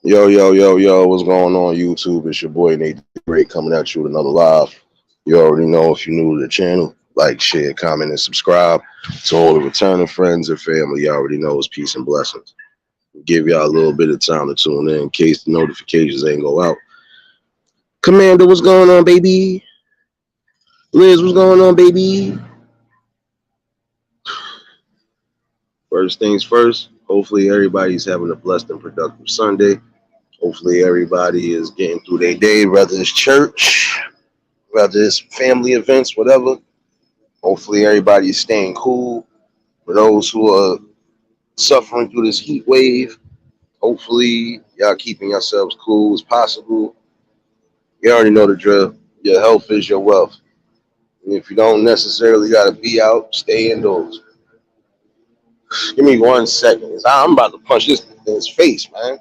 Yo, yo, yo, yo, what's going on, YouTube? It's your boy Nate the Great coming at you with another live. You already know if you're new to the channel, like, share, comment, and subscribe. To all the returning friends and family, you already know it's peace and blessings. Give y'all a little bit of time to tune in case the notifications ain't go out. Commander, what's going on, baby? Liz, what's going on, baby? First things first, hopefully everybody's having a blessed and productive Sunday. Hopefully everybody is getting through their day, whether it's church, whether it's family events, whatever. Hopefully, everybody is staying cool. For those who are suffering through this heat wave, hopefully, y'all keeping yourselves cool as possible. You already know the drill. Your health is your wealth. And if you don't necessarily got to be out, stay indoors. Give me 1 second. I'm about to punch this in his face, man.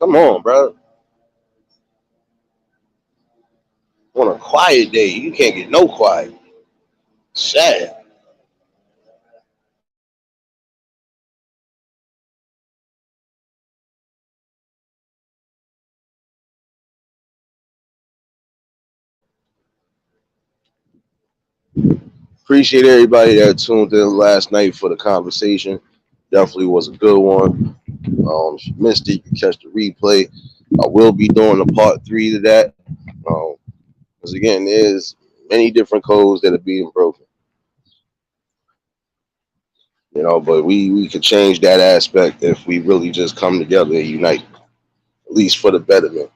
Come on, bro. On a quiet day, you can't get no quiet. Sad. Appreciate everybody that tuned in last night for the conversation. Definitely was a good one. If you missed it, you can catch the replay. I will be doing a part three to that. Because again, there's many different codes that are being broken. But we could change that aspect if we really just come together and unite, at least for the betterment.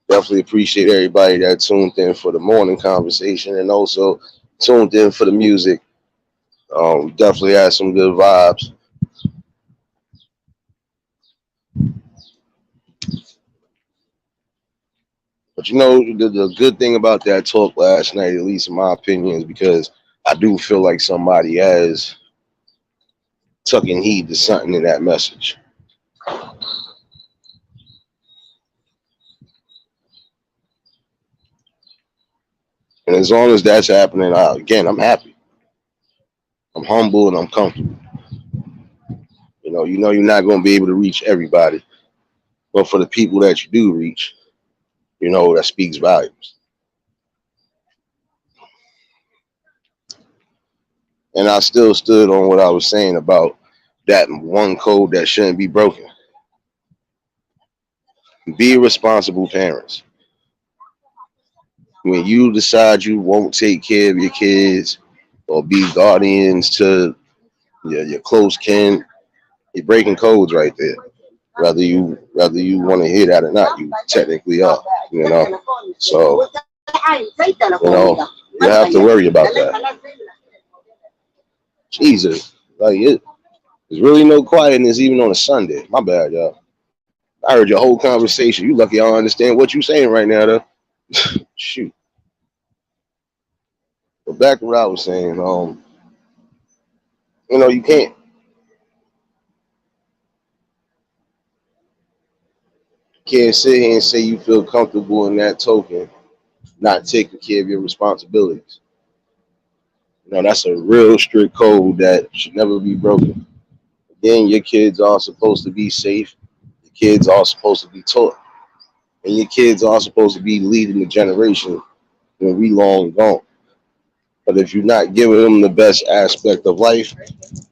Definitely appreciate everybody that tuned in for the morning conversation and also tuned in for the music. Definitely had some good vibes. But the good thing about that talk last night, at least in my opinion, is because I do feel like somebody has tucking heed to something in that message. And as long as that's happening, again, I'm happy. I'm humble and I'm comfortable. You're not going to be able to reach everybody, but for the people that you do reach, that speaks volumes. And I still stood on what I was saying about that one code that shouldn't be broken. Be responsible parents. When you decide you won't take care of your kids or be guardians to your close kin, you're breaking codes right there. Whether you want to hear that or not, you technically are. So you have to worry about that. Jesus, like there's really no quietness even on a Sunday. My bad, y'all. I heard your whole conversation. You lucky I don't understand what you saying right now, though. Shoot. But back to what I was saying, you can't sit here and say you feel comfortable in that token, not taking care of your responsibilities. That's a real strict code that should never be broken. Again, your kids are supposed to be safe. Your kids are supposed to be taught. And your kids are supposed to be leading the generation when we long gone. But if you're not giving them the best aspect of life, if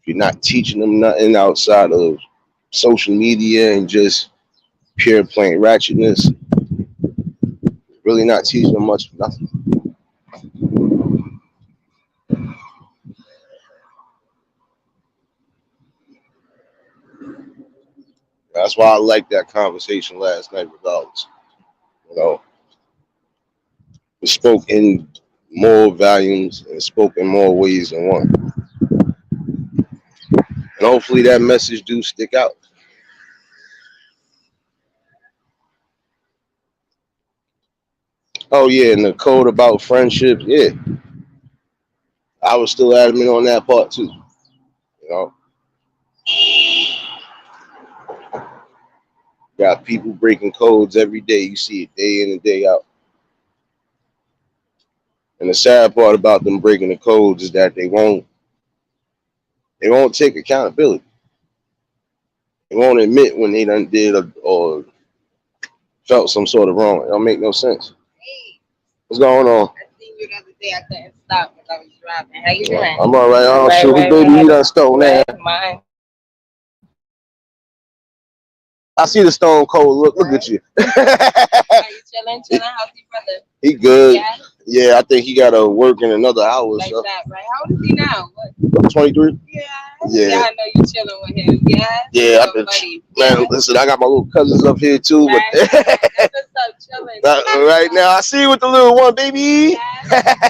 you're not teaching them nothing outside of social media and just pure plain ratchetness, really not teaching them much of nothing. That's why I liked that conversation last night, regardless. You know, it spoke in more volumes and spoke in more ways than one. And hopefully that message do stick out. Oh yeah, and the code about friendship, yeah. I was still adamant on that part too. You know, got people breaking codes every day. You see it day in and day out. And the sad part about them breaking the codes is that they won't take accountability. They won't admit when they done did or felt some sort of wrong. It don't make no sense. Hey, What's going on? I seen you the other day. I couldn't stop because I was driving. How you doing? I'm all right. Oh Right, shoot, who right, baby he right. done stole now? Right, mine. I see the stone cold look. Look at Right. you. Are you chilling, chilling? How's your brother? He good. Yeah, Yeah, I think he got to work in another hour or like so. that, right? How old is he now? What? 23. Yeah. Yeah. Yeah, I know you chilling with him. Yeah. Yeah, I've Little been. buddy. Man, Yeah. listen, I got my little cousins up here too, Right, but right, right. That's what's up, chilling. right now I see you with the little one, baby. Yeah.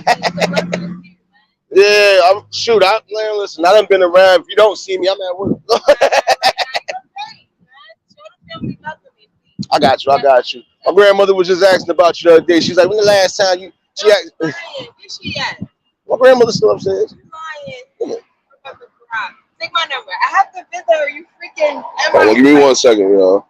It's a blessing to see you, man. Yeah, I'm shoot. Man, listen, I done been around. If you don't see me, I'm at work. Right, right, right. Now you're great, man. Show the family love to me, please. I got you. I Yeah. got you. My grandmother was just asking about you the other day. She's like, "When the last time you?" She Stop asked. lying. Where she at? My grandmother's still upstairs. You lying. Rebecca Farah. Take my number. I have to visit her. You freaking. Hold on, give me 1 second, y'all.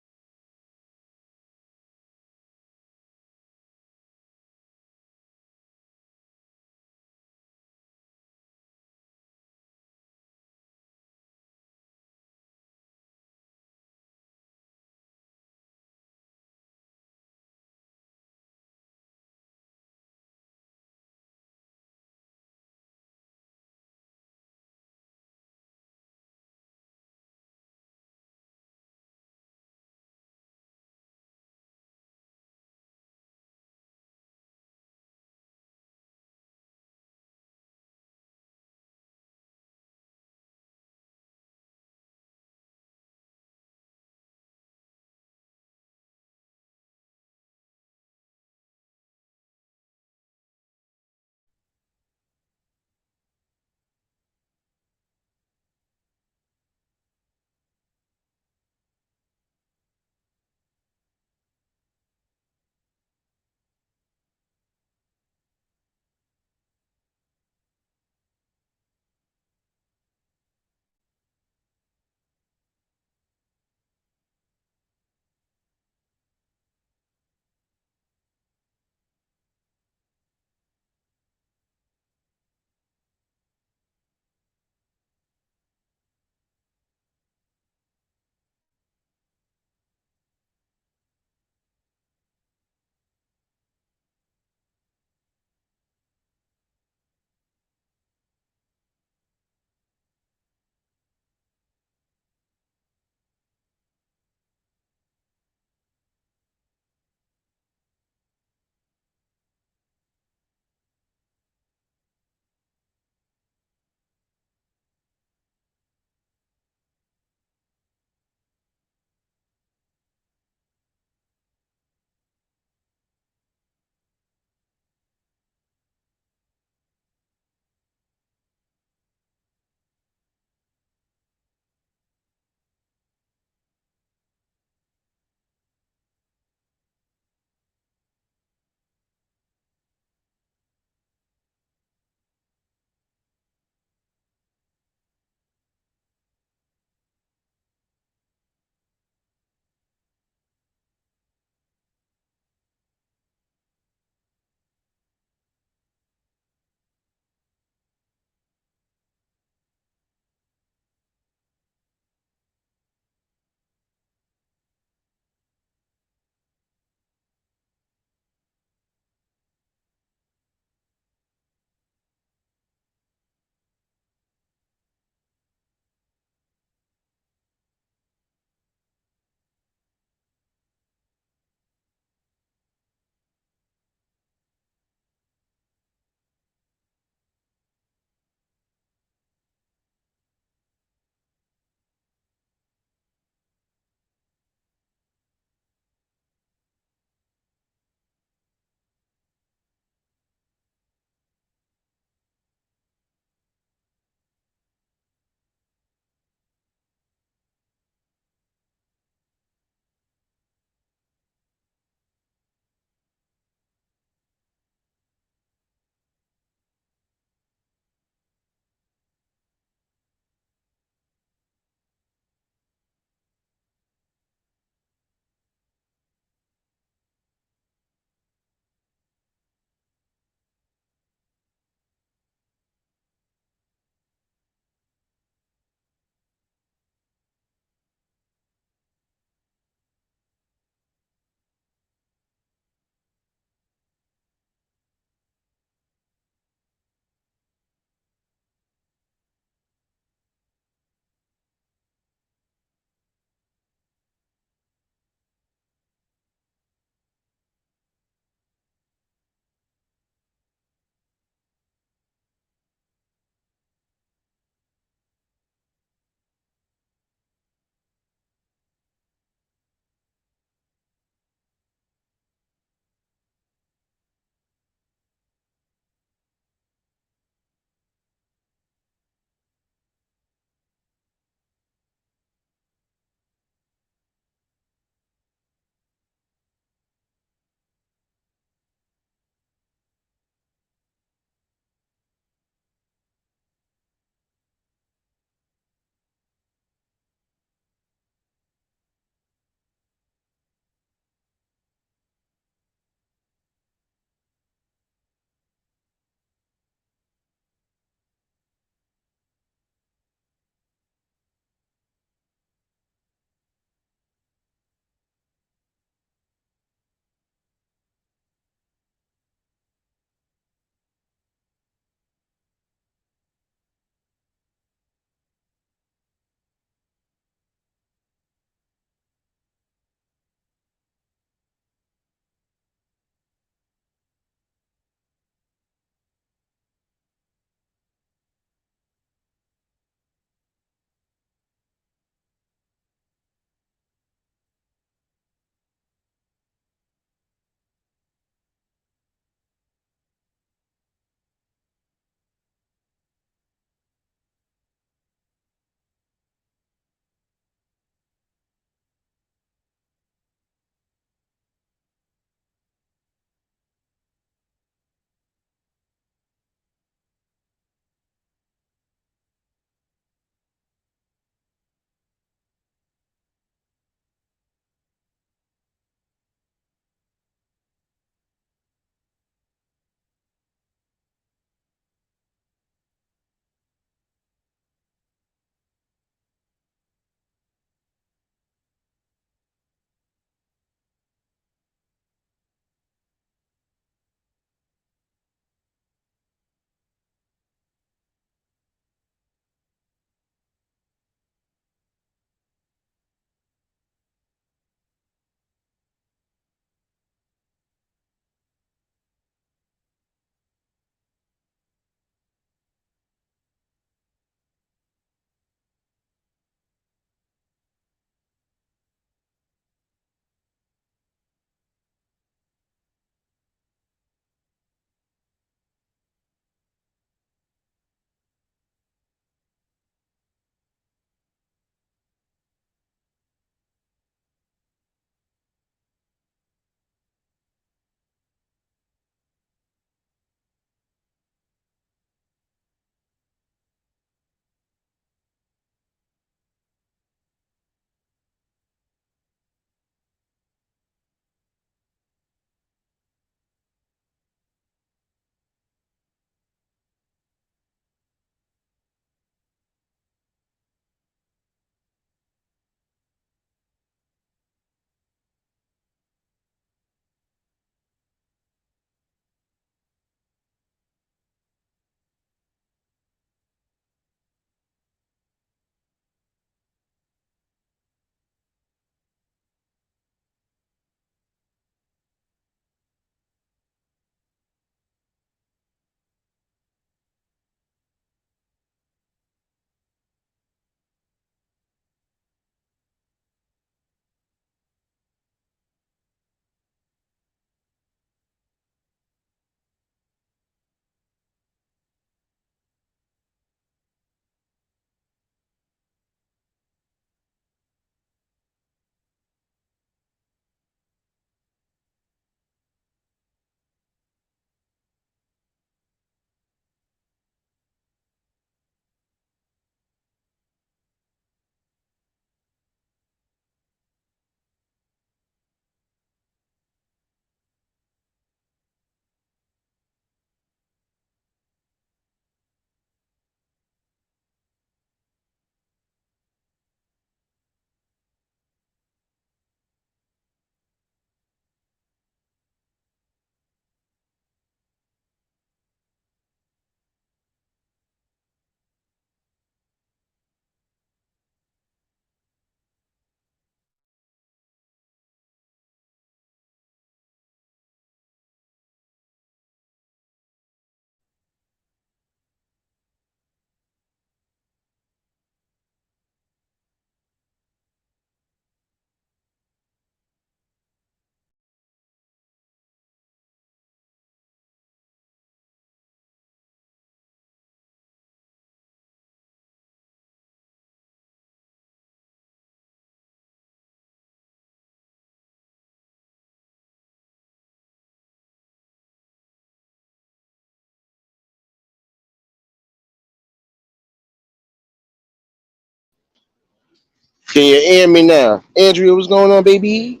Can you hear me now? Andrea, what's going on, baby?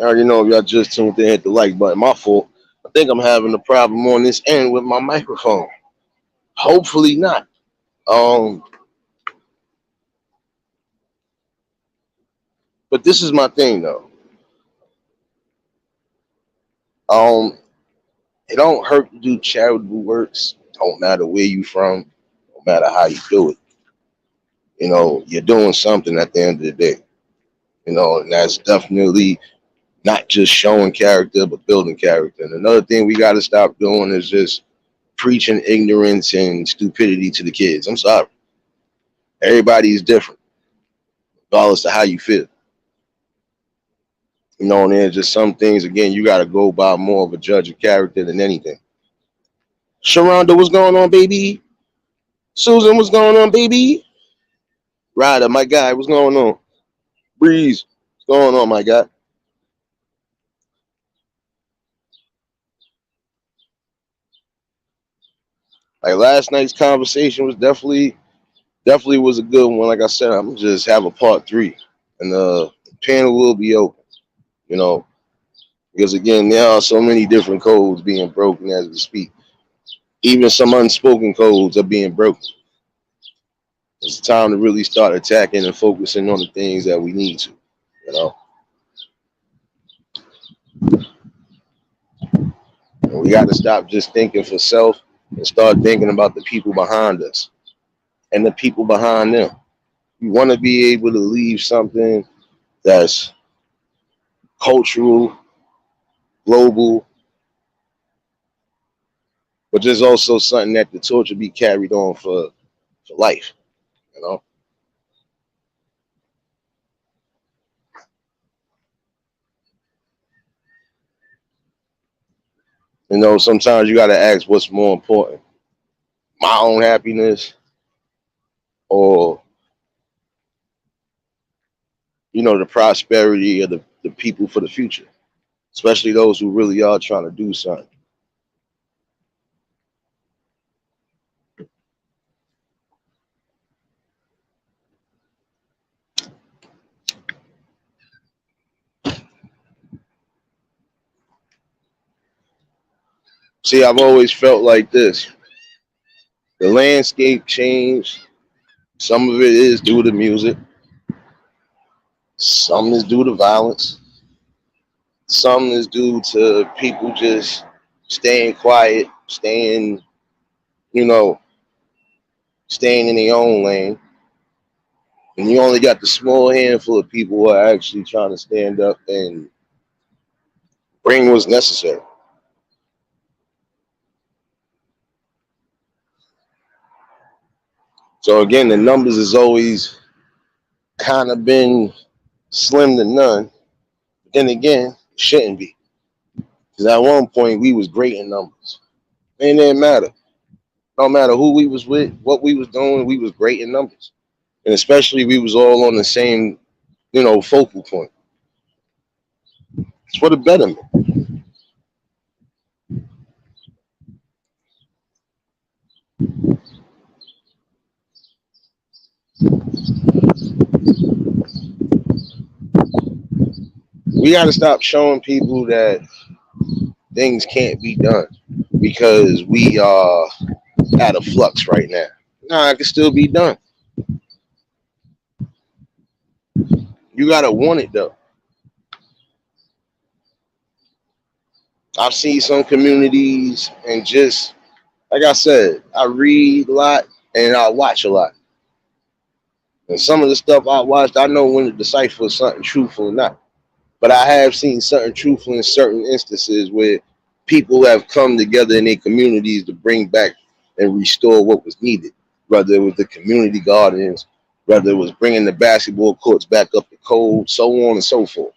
I already know if y'all just tuned in, hit the like button. My fault. I think I'm having a problem on this end with my microphone. Hopefully not. Um, but this is my thing though. Um, it don't hurt to do charitable works. Don't matter where you from. No matter how you do it. You're doing something at the end of the day. And that's definitely not just showing character, but building character. And another thing we got to stop doing is just preaching ignorance and stupidity to the kids. I'm sorry. Everybody is different, regardless of how you feel. And there's just some things, again, you got to go by more of a judge of character than anything. Sharonda, what's going on, baby? Susan, what's going on, baby? Ryder, my guy, what's going on? Breeze, what's going on, my guy? Like last night's conversation was definitely was a good one. Like I said, I'm gonna just have a part 3, and the panel will be open. You know, because again, there are so many different codes being broken as we speak. Even some unspoken codes are being broken. It's time to really start attacking and focusing on the things that we need to. You know, and we got to stop just thinking for self and start thinking about the people behind us and the people behind them. We want to be able to leave something that's cultural, global, but there's also something that the torch will be carried on for life. You know, sometimes you got to ask what's more important: my own happiness, or the prosperity of the people for the future, especially those who really are trying to do something. See, I've always felt like this: the landscape changed. Some of it is due to music. Some is due to violence. Some is due to people just staying quiet, you know, staying in their own lane. And you only got the small handful of people who are actually trying to stand up and bring what's necessary. So again, the numbers has always kind of been slim to none. But then again, it shouldn't be. Because at one point we was great in numbers. It didn't matter. No matter who we was with, what we was doing, we was great in numbers. And especially we was all on the same, focal point. It's for the betterment. We got to stop showing people that things can't be done because we are at a flux right now. Nah, it can still be done. You gotta want it though. I've seen some communities, and just like I said, I read a lot and I watch a lot. And some of the stuff I watched, I know when to decipher something truthful or not. But I have seen certain truthful in certain instances where people have come together in their communities to bring back and restore what was needed. Whether it was the community gardens, whether it was bringing the basketball courts back up to code, so on and so forth.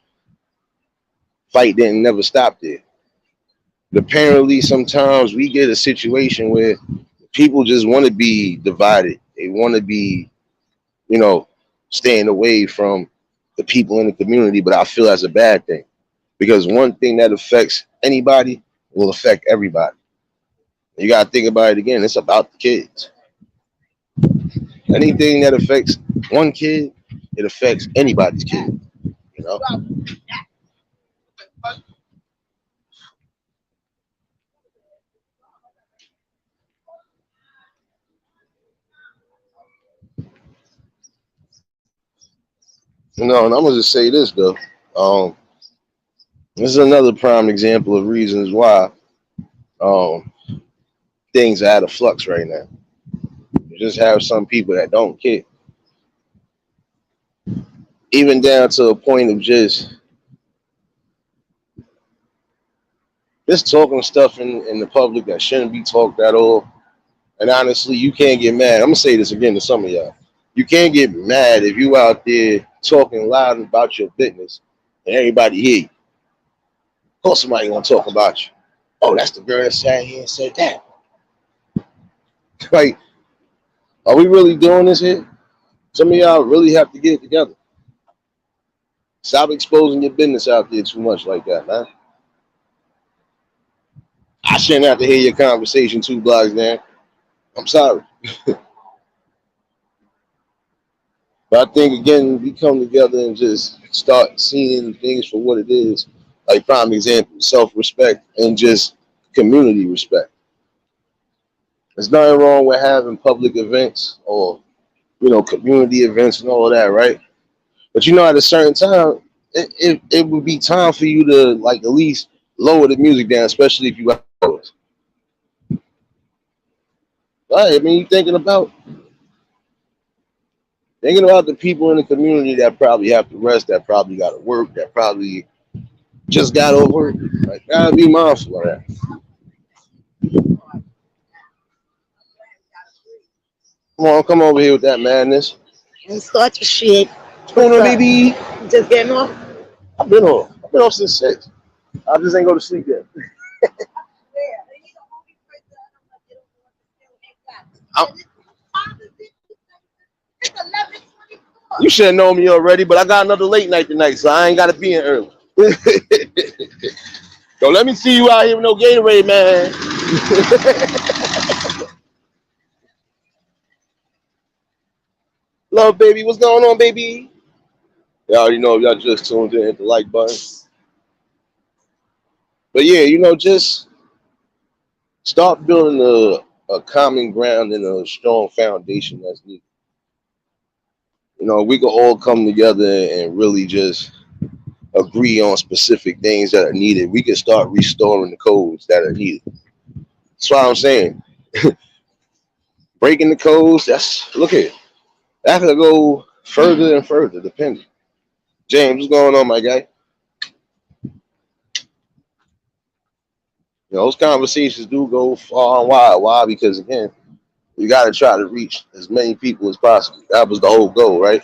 Fight didn't never stop there. But apparently, sometimes we get a situation where people just want to be divided. They want to be, you know, staying away from the people in the community. But I feel that's a bad thing because one thing that affects anybody will affect everybody. You got to think about it again. It's about the kids. Anything that affects one kid, it affects anybody's kid. You know. You know, and I'm gonna just say this though. Um, this is another prime example of reasons why um things are out of flux right now. You just have some people that don't care, even down to a point of just talking stuff in the public that shouldn't be talked at all. And honestly, you can't get mad. I'm gonna say this again to some of y'all. You can't get mad if you out there talking loud about your business and everybody hear you. Of course, somebody gonna talk about you. Oh, that's the girl that sat here and said that. Like, are we really doing this here? Some of y'all really have to get it together. Stop exposing your business out there too much like that, man. I shouldn't have to hear your conversation 2 blocks down. I'm sorry. But I think again, we come together and just start seeing things for what it is. Like prime example, self-respect and just community respect. There's nothing wrong with having public events or community events and all of that, right? But at a certain time, it would be time for you to like at least lower the music down, especially if you outdoors. Right? I mean, you thinking about the people in the community that probably have to rest, that probably got to work, that probably just got over it. Like, gotta be mindful of that. Come over here with that madness. And start your shit. What's going What's on, up? baby? Just getting off? I've been off. I've been off since 6. I just ain't go to sleep yet. I- you should have known me already, but I got another late night tonight, so I ain't got to be in early. Don't let me see you out here with no Gatorade, man. Love, baby. What's going on, baby? Y'all already know if y'all just tuned in, hit the like button. But yeah, just start building a common ground and a strong foundation that's needed. We can all come together and really just agree on specific things that are needed. We can start restoring the codes that are needed. That's why I'm saying breaking the codes. Look here. That could go further and further, depending. James, what's going on, my guy? Those conversations do go far and wide. Why? Because again, you got to try to reach as many people as possible. That was the whole goal, right?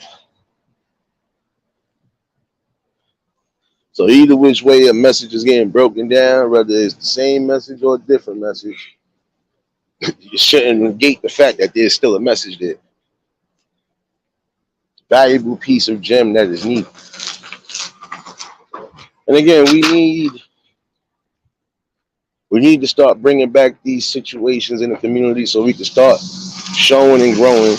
So either which way a message is getting broken down, whether it's the same message or a different message, you shouldn't negate the fact that there's still a message there. Valuable piece of gem that is needed. And again, we need to start bringing back these situations in the community so we can start showing and growing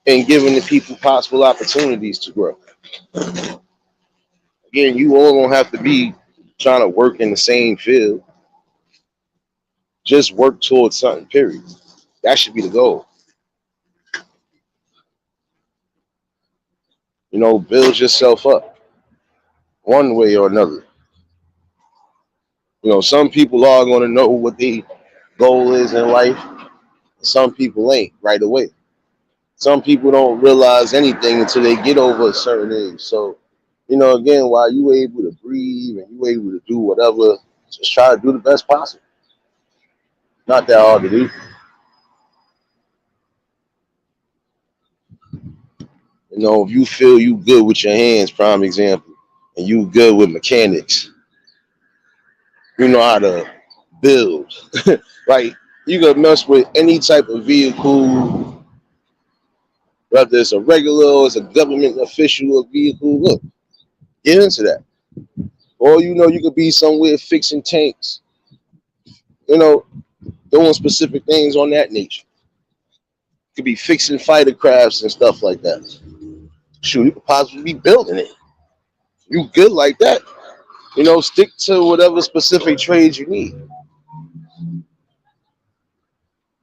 and giving the people possible opportunities to grow. Again, you all don't have to be trying to work in the same field. Just work towards something, period. That should be the goal. Build yourself up one way or another. Some people are going to know what their goal is in life. Some people ain't right away. Some people don't realize anything until they get over a certain age. So, again, while you able to breathe and you able to do whatever, just try to do the best possible. Not that hard to do. If you feel you good with your hands, prime example, and you good with mechanics, you know how to build. Like, you can mess with any type of vehicle, whether it's a regular or it's a government official vehicle. Look, get into that. Or you could be somewhere fixing tanks, doing specific things on that nature. could be fixing fighter crafts and stuff like that. Shoot, you could possibly be building it. You good like that. Stick to whatever specific trades you need.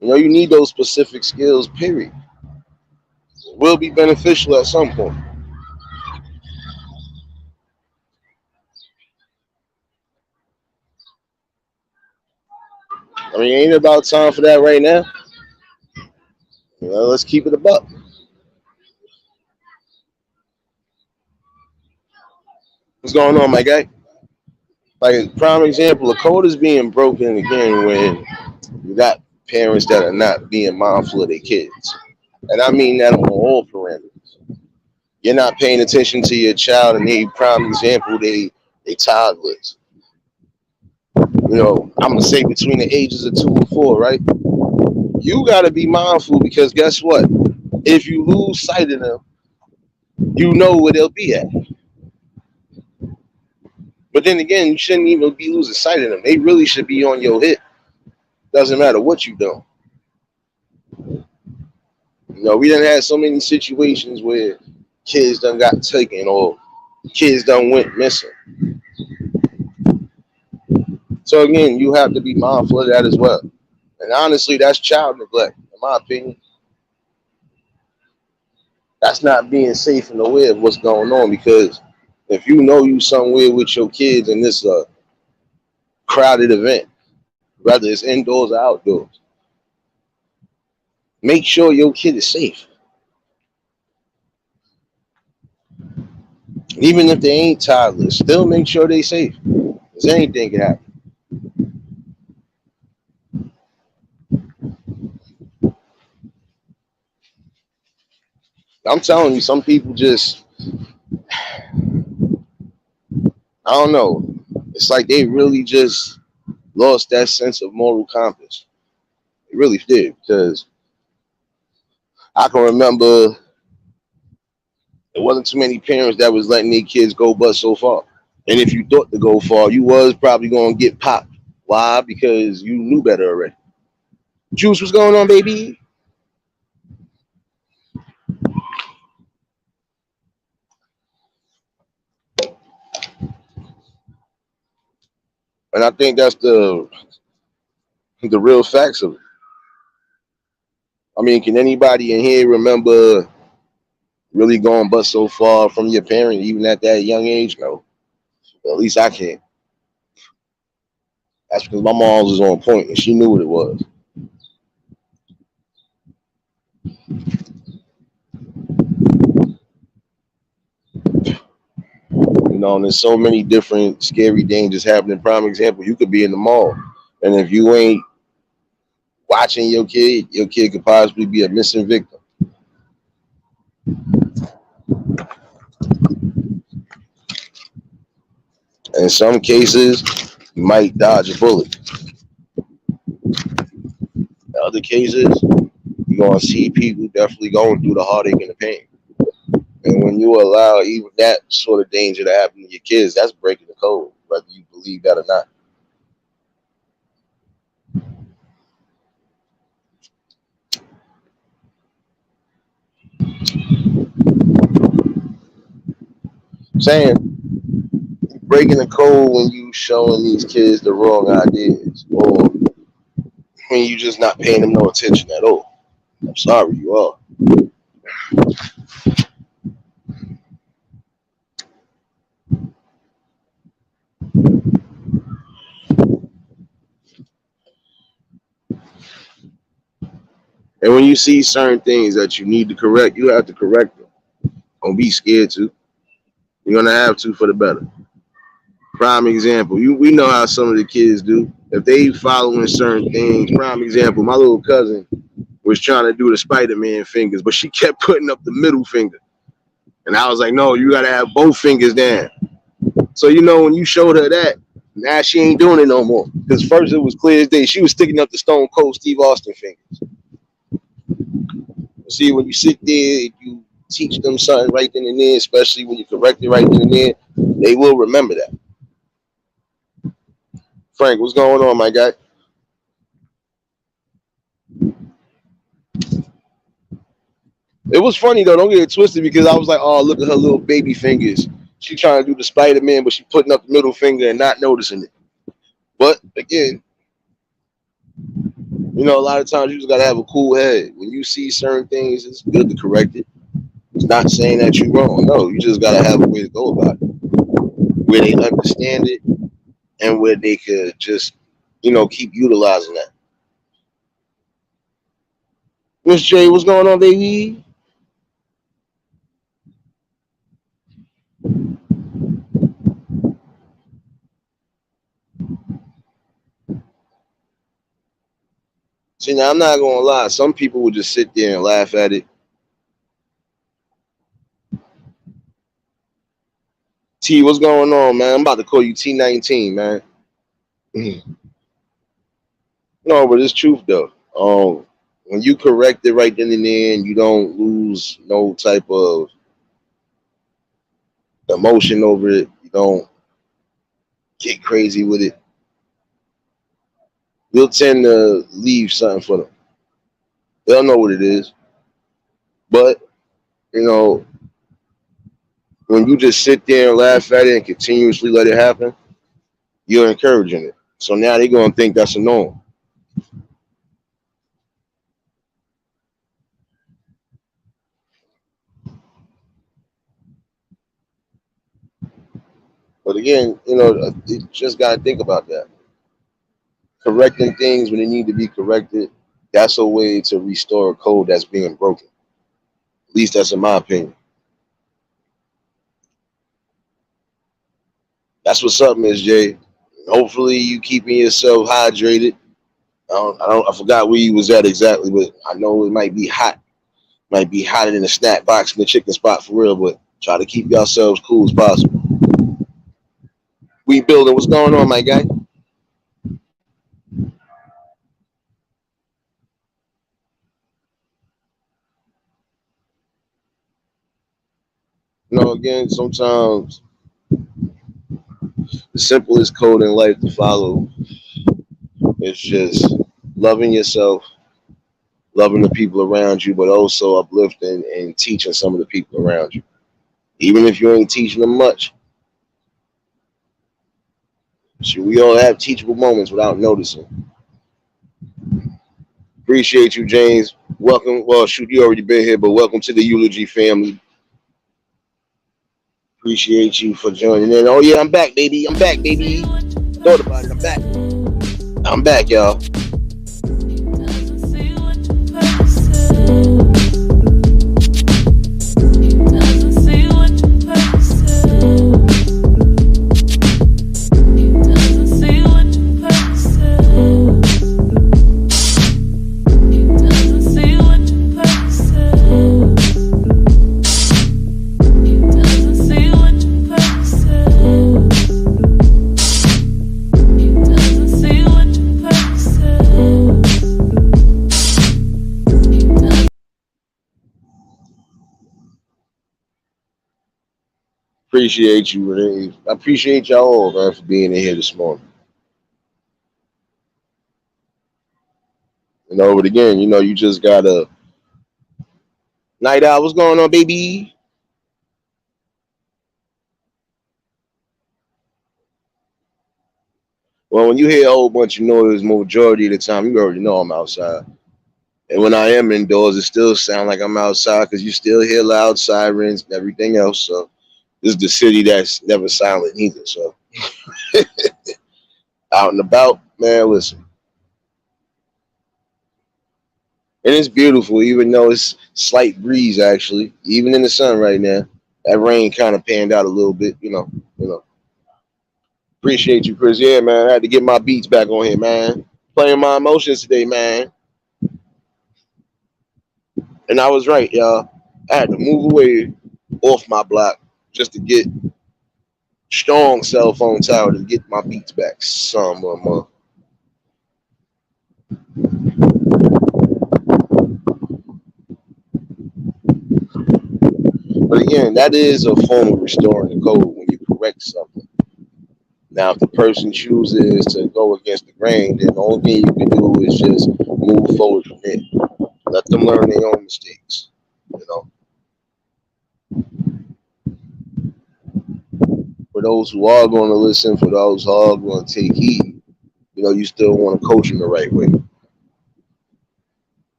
You need those specific skills, period. It will be beneficial at some point. I mean, ain't it about time for that right now? Let's keep it a buck. What's going on, my guy? Like, prime example, a code is being broken again when you got parents that are not being mindful of their kids. And I mean that on all parameters. You're not paying attention to your child, and prime example, they toddlers. I'm gonna say between the ages of 2 and 4, right? You gotta be mindful because guess what? If you lose sight of them, you know where they'll be at. But then again, you shouldn't even be losing sight of them. They really should be on your hip. Doesn't matter what you do. We done had so many situations where kids done got taken or kids done went missing. So again, you have to be mindful of that as well. And honestly, that's child neglect, in my opinion. That's not being safe and aware of what's going on, because if you somewhere with your kids and this crowded event, whether it's indoors or outdoors, make sure your kid is safe. Even if they ain't toddlers, still make sure they safe. Because anything can happen. I'm telling you, some people just, I don't know. It's like they really just lost that sense of moral compass. They really did, because I can remember there wasn't too many parents that was letting their kids go but so far. And if you thought to go far, you was probably going to get popped. Why? Because you knew better already. Juice, what's going on, baby? And I think that's the real facts of it. I mean, can anybody in here remember really going but so far from your parent, even at that young age? No. At least I can't. That's because my mom was on point and she knew what it was. And there's so many different scary dangers happening. Prime example, you could be in the mall, and if you ain't watching your kid could possibly be a missing victim. In some cases, you might dodge a bullet. In other cases, you're going to see people definitely going through the heartache and the pain. And when you allow even that sort of danger to happen to your kids, that's breaking the code, whether you believe that or not. Saying breaking the code when you showing these kids the wrong ideas, or when you just not paying them no attention at all. I'm sorry, you are. And when you see certain things that you need to correct, you have to correct them. Don't be scared to. You're gonna have to for the better. Prime example, we know how some of the kids do. If they following certain things, prime example, my little cousin was trying to do the Spider-Man fingers, but she kept putting up the middle finger. And I was like, no, you gotta have both fingers down. So when you showed her that, now she ain't doing it no more. Because first it was clear as day. She was sticking up the Stone Cold Steve Austin fingers. See, when you sit there, you teach them something right then and there, especially when you correct it right then and there, they will remember that. Frank, what's going on, my guy? It was funny though. Don't get it twisted because I was like, oh, look at her little baby fingers. She trying to do the Spider-Man, but she putting up the middle finger and not noticing it. But again, a lot of times you just gotta have a cool head. When you see certain things, it's good to correct it. It's not saying that you're wrong. No, you just gotta have a way to go about it, where they understand it and where they could just, keep utilizing that. Miss J, what's going on, baby? See, now I'm not gonna lie. Some people would just sit there and laugh at it. T, what's going on, man? I'm about to call you T19, man. No, but it's truth though. When you correct it right then and there, and you don't lose no type of emotion over it, you don't get crazy with it, you'll tend to leave something for them. They'll know what it is. But, you know, when you just sit there and laugh at it and continuously let it happen, you're encouraging it. So now they're going to think that's a norm. But again, you just got to think about that. Correcting things when they need to be corrected, that's a way to restore a code that's being broken. At least that's in my opinion. That's what's up, Miss J. Hopefully you keeping yourself hydrated. I forgot where you was at exactly, but I know it might be hot. Might be hotter than a snack box in the chicken spot for real, but try to keep yourselves cool as possible. We building. What's going on, my guy? Again, sometimes the simplest code in life to follow is just loving yourself, loving the people around you, but also uplifting and teaching some of the people around you. Even if you ain't teaching them much. So we all have teachable moments without noticing. Appreciate you, James. Welcome. Well, shoot, you already been here, but welcome to the Eulogy family. Appreciate you for joining in. Oh, yeah, I'm back, baby. I'm back, baby. Thought about it. I'm back. I'm back, y'all. Appreciate you, Renee. I appreciate y'all all, man, for being in here this morning. But again, you just gotta. Night out, what's going on, baby? Well, when you hear a whole bunch of noise, majority of the time, you already know I'm outside. And when I am indoors, it still sounds like I'm outside because you still hear loud sirens and everything else. So this is the city that's never silent either. So out and about, man, listen. And it's beautiful, even though it's slight breeze actually, even in the sun right now. That rain kind of panned out a little bit, Appreciate you, Chris. Yeah, man. I had to get my beats back on here, man. Playing my emotions today, man. And I was right, y'all. I had to move away off my block just to get strong cell phone tower to get my beats back some more. But again, that is a form of restoring the code when you correct something. Now, if the person chooses to go against the grain, then the only thing you can do is just move forward from there. Let them learn their own mistakes. for those who are going to listen, for those who are going to take heed, you still want to coach them the right way.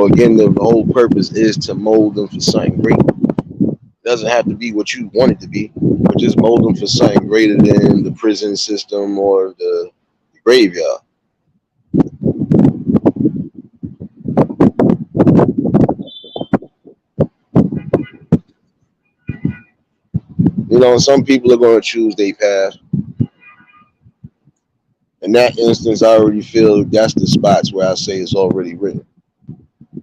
Again, the whole purpose is to mold them for something great. It doesn't have to be what you want it to be, but just mold them for something greater than the prison system or the graveyard. Some people are going to choose their path. In that instance, I already feel that's the spots where I say it's already written.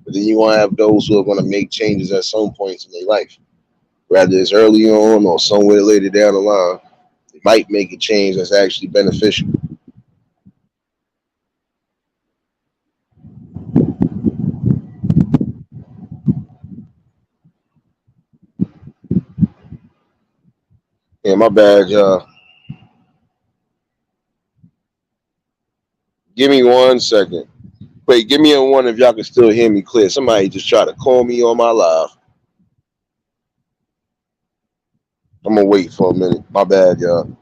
But then you want to have those who are going to make changes at some points in their life, whether it's early on or somewhere later down the line. They might make a change that's actually beneficial. Yeah, my bad, y'all. Give me 1 second. Wait, give me a one if y'all can still hear me clear. Somebody just try to call me on my live. I'm gonna wait for a minute. My bad, y'all.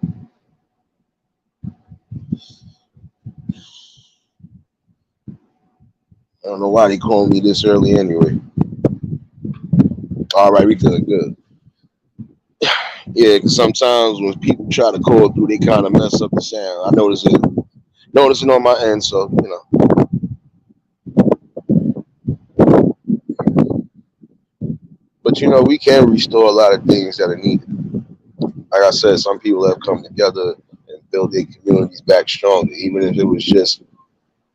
I don't know why they calling me this early anyway. All right, we good. Yeah, because sometimes when people try to call through, they kind of mess up the sound. I noticing on my end. So but we can restore a lot of things that are needed. Like I said, some people have come together and built their communities back stronger, even if it was just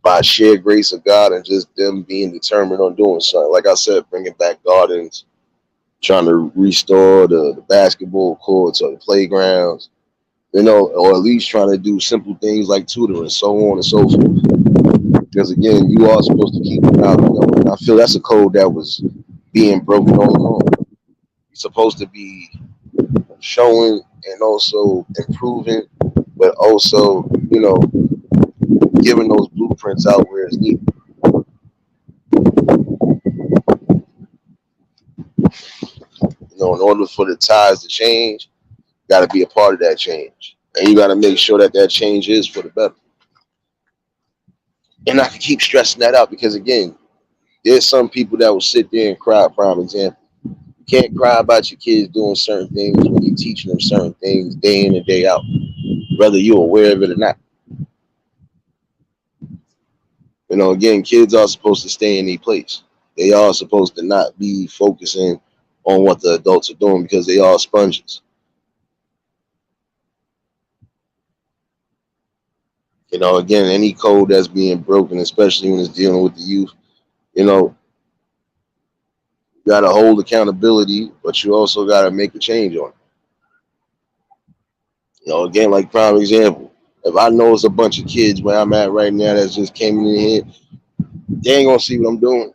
by sheer grace of God and just them being determined on doing something. Like I said, bringing back gardens, trying to restore the basketball courts or the playgrounds, or at least trying to do simple things like tutoring, so on and so forth. Because again, you are supposed to keep them out. And I feel that's a code that was being broken all along. You're supposed to be showing and also improving, but also, giving those blueprints out where it's needed. In order for the tides to change, you got to be a part of that change. And you got to make sure that change is for the better. And I can keep stressing that out because, again, there's some people that will sit there and cry. Prime example. You can't cry about your kids doing certain things when you're teaching them certain things day in and day out, whether you're aware of it or not. Again, kids are supposed to stay in their place. They are supposed to not be focusing on what the adults are doing because they are sponges. Again, any code that's being broken, especially when it's dealing with the youth, you got to hold accountability, but you also got to make a change on it. Again, like prime example, if I know it's a bunch of kids where I'm at right now that's just came in here, they ain't gonna see what I'm doing.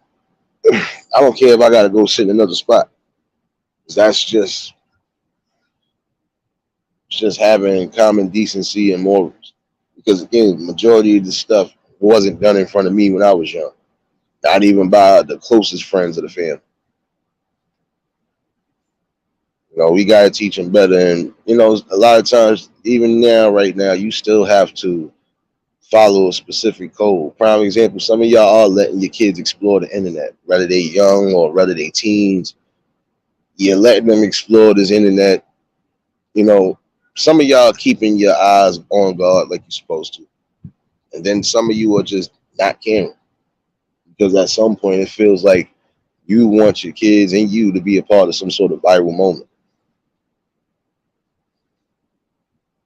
I don't care if I got to go sit in another spot. That's just having common decency and morals. Because again, the majority of the stuff wasn't done in front of me when I was young. Not even by the closest friends of the family. We gotta teach them better, and a lot of times, even now, right now, you still have to follow a specific code. Prime example: some of y'all are letting your kids explore the internet, whether they young or whether they teens. You're letting them explore this internet. Some of y'all are keeping your eyes on God like you're supposed to, and then some of you are just not caring because at some point it feels like you want your kids and you to be a part of some sort of viral moment.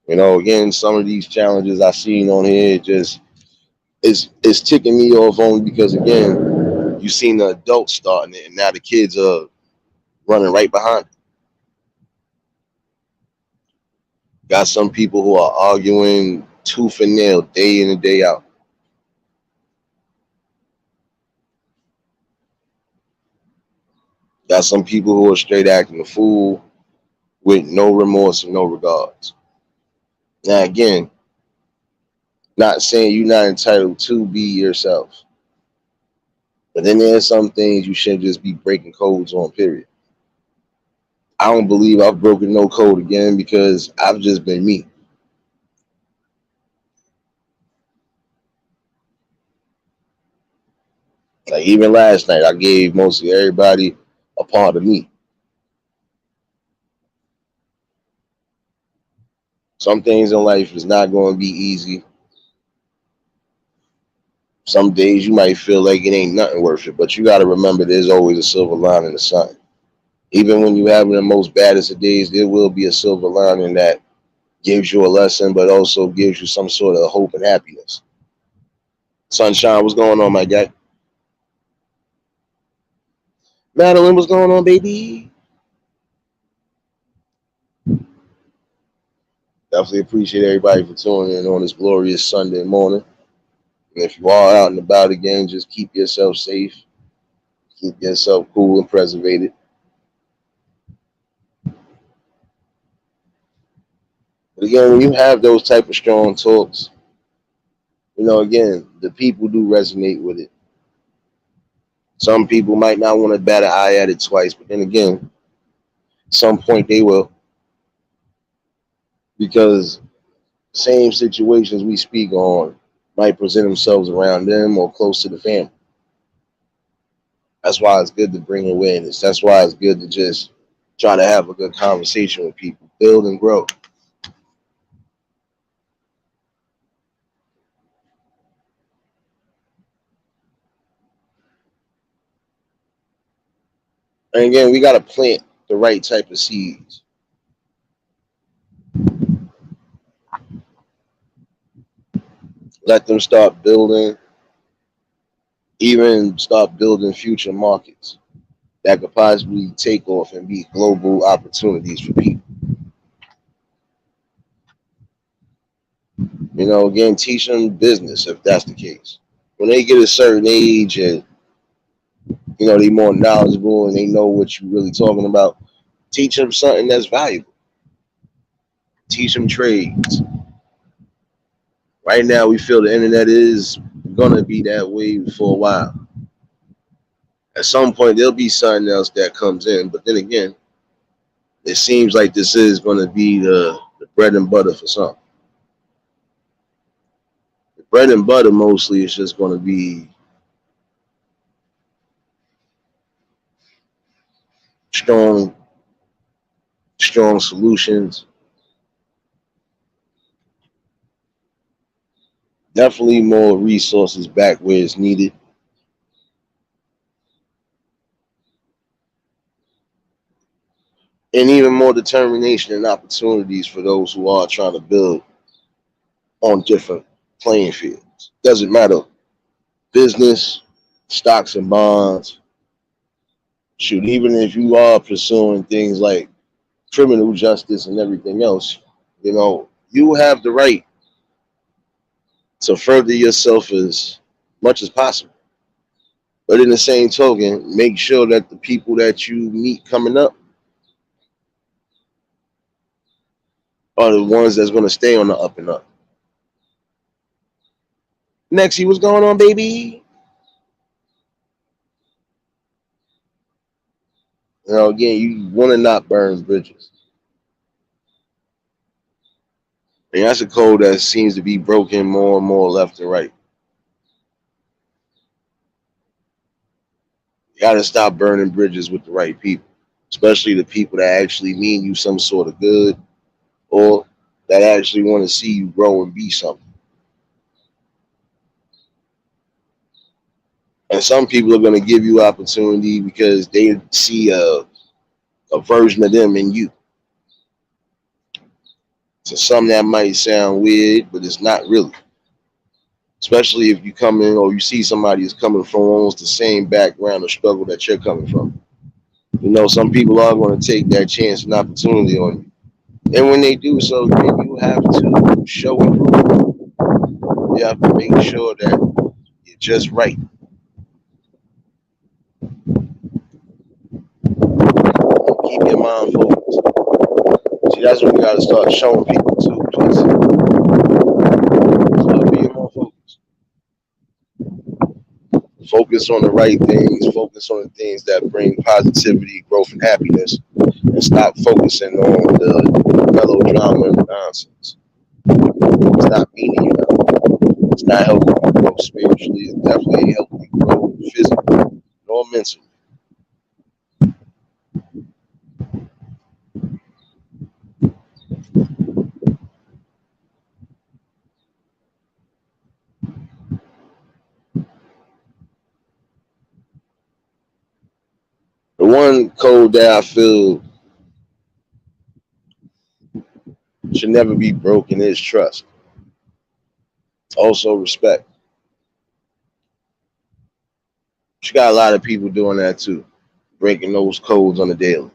Again, some of these challenges I've seen on here just it's ticking me off only because again, you've seen the adults starting it and now the kids are running right behind it. Got some people who are arguing tooth and nail day in and day out. Got some people who are straight acting a fool with no remorse and no regards. Now again, not saying you're not entitled to be yourself. But then there's some things you shouldn't just be breaking codes on, period. I don't believe I've broken no code again because I've just been me. Like even last night, I gave mostly everybody a part of me. Some things in life is not going to be easy. Some days you might feel like it ain't nothing worth it, but you got to remember there's always a silver line in the sun. Even when you having the most baddest of days, there will be a silver lining that gives you a lesson, but also gives you some sort of hope and happiness. Sunshine, what's going on, my guy? Madeline, what's going on, baby? Definitely appreciate everybody for tuning in on this glorious Sunday morning. And if you are out and about again, just keep yourself safe, keep yourself cool and preservated. But again, when you have those type of strong talks, again, the people do resonate with it. Some people might not want to bat an eye at it twice, but then again, some point they will, because same situations we speak on might present themselves around them or close to the family. That's why it's good to bring awareness. That's why it's good to just try to have a good conversation with people, build and grow. And again, we got to plant the right type of seeds. Let them start building, even start building future markets that could possibly take off and be global opportunities for people. Again, teach them business if that's the case. When they get a certain age and they more knowledgeable and they know what you're really talking about, teach them something that's valuable. Teach them trades. Right now, we feel the internet is gonna be that way for a while. At some point, there'll be something else that comes in, but then again, it seems like this is gonna be the bread and butter for some. The bread and butter mostly is just gonna be strong, strong solutions. Definitely more resources back where it's needed. And even more determination and opportunities for those who are trying to build on different playing fields. Doesn't matter. Business, stocks and bonds. Shoot, even if you are pursuing things like criminal justice and everything else, you have the right to further yourself as much as possible. But in the same token, make sure that the people that you meet coming up are the ones that's going to stay on the up and up. Nexie, what's going on, baby? Again, you want to not burn bridges. And that's a code that seems to be broken more and more left and right. You got to stop burning bridges with the right people, especially the people that actually mean you some sort of good or that actually want to see you grow and be something. And some people are going to give you opportunity because they see a version of them in you. To some that might sound weird, but it's not really. Especially if you come in or you see somebody is coming from almost the same background or struggle that you're coming from. Some people are going to take that chance and opportunity on you. And when they do so, you have to show improvement. You have to make sure that you're just right. Keep your mind focused. See, that's what we got to start showing people too. Please start being more focused. Focus on the right things. Focus on the things that bring positivity, growth, and happiness. and stop focusing on the melodrama and the nonsense. It's not meaning you know. It's not helping you grow spiritually. It's definitely ain't helping you grow physically nor mentally. The one code that I feel should never be broken is trust. Also respect. You got a lot of people doing that too, breaking those codes on the daily.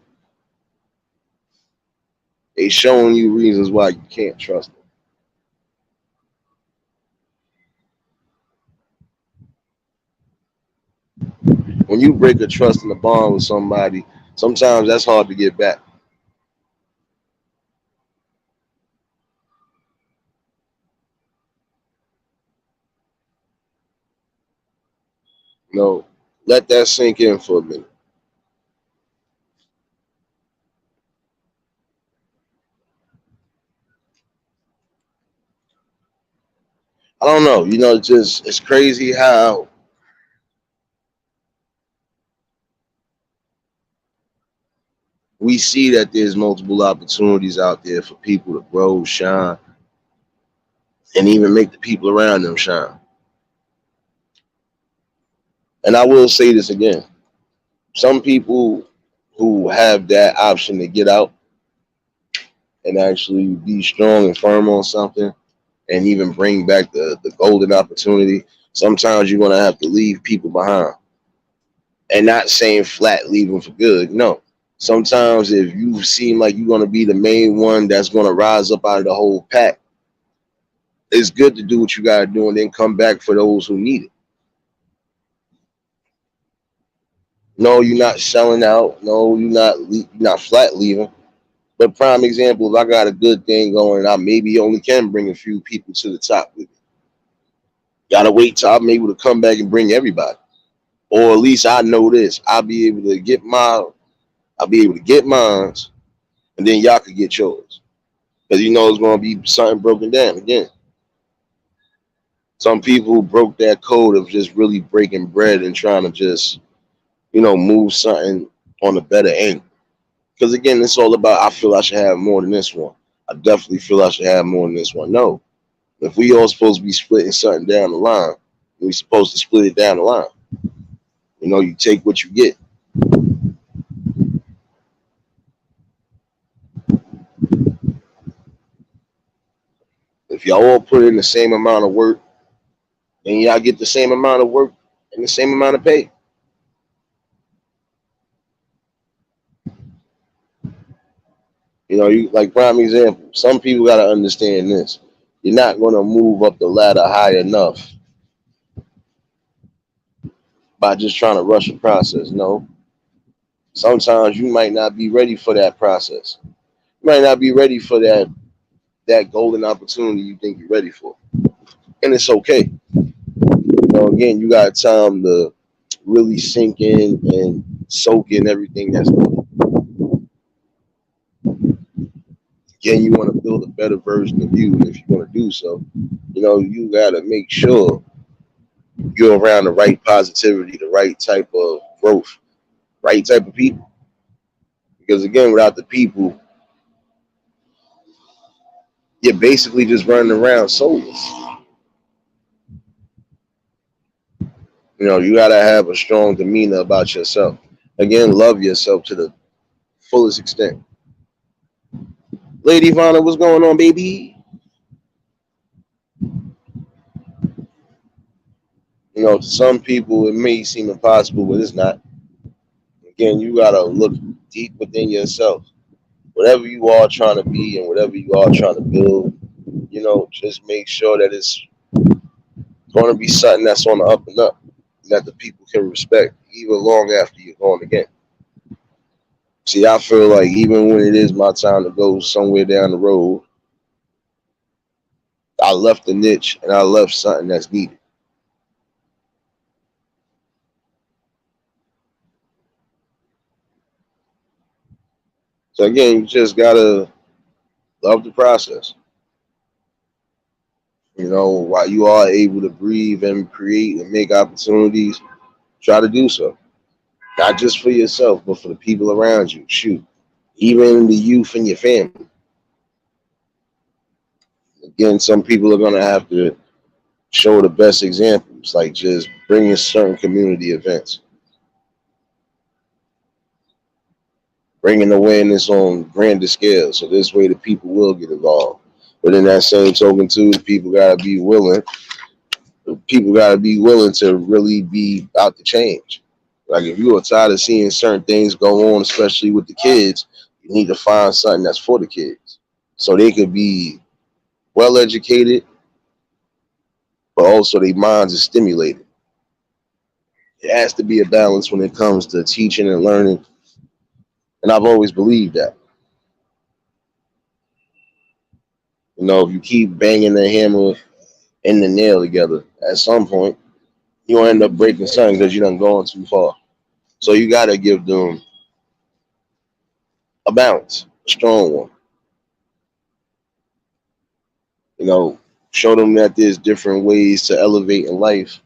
They showing you reasons why you can't trust them. When you break a trust and a bond with somebody, sometimes that's hard to get back. You know, let that sink in for a minute. I don't know. You know, just it's crazy how we see that there's multiple opportunities out there for people to grow, shine, and even make the people around them shine. And I will say this again. Some people who have that option to get out and actually be strong and firm on something and even bring back the golden opportunity, sometimes you're going to have to leave people behind. And not saying flat leave them for good. No. Sometimes if you seem like you're going to be the main one that's going to rise up out of the whole pack, it's good to do what you got to do and then come back for those who need it. No, you're not selling out. No, you're not flat leaving. But prime example, if I got a good thing going, I maybe only can bring a few people to the top with me. Gotta wait till I'm able to come back and bring everybody. Or at least I know this. I'll be able to get mine, and then y'all could get yours. Because you know it's gonna be something broken down again. Some people broke that code of just really breaking bread and trying to just, move something on a better angle. Because again, it's all about I feel I should have more than this one. I definitely feel I should have more than this one. No. If we all supposed to be splitting something down the line, we supposed to split it down the line. You take what you get. If y'all all put in the same amount of work, then y'all get the same amount of work and the same amount of pay. You like prime example. Some people gotta understand this. You're not gonna move up the ladder high enough by just trying to rush a process. No. Sometimes you might not be ready for that process. You might not be ready for that golden opportunity you think you're ready for. And it's okay. Again, you got time to really sink in and soak in everything that's going. Again, you want to build a better version of you. And if you want to do so, you got to make sure you're around the right positivity, the right type of growth, right type of people. Because again, without the people, you're basically just running around soulless. You got to have a strong demeanor about yourself. Again, love yourself to the fullest extent. Lady Vonna, what's going on, baby? To some people, it may seem impossible, but it's not. Again, you got to look deep within yourself. Whatever you are trying to be and whatever you are trying to build, just make sure that it's going to be something that's on the up and up and that the people can respect even long after you're gone again. See, I feel like even when it is my time to go somewhere down the road, I left the niche and I left something that's needed. So again, you just gotta love the process. While you are able to breathe and create and make opportunities, try to do so. Not just for yourself, but for the people around you. Shoot, even the youth in your family. Again, some people are gonna have to show the best examples, like just bringing certain community events, bringing awareness on grander scale. So this way, the people will get involved. But in that same token, too, people gotta be willing. People gotta be willing to really be out to change. Like if you are tired of seeing certain things go on, especially with the kids, you need to find something that's for the kids, so they could be well educated, but also their minds are stimulated. It has to be a balance when it comes to teaching and learning, and I've always believed that. If you keep banging the hammer and the nail together, at some point you'll end up breaking something because you done gone too far. So you gotta give them a balance, a strong one. You know, Show them that there's different ways to elevate in life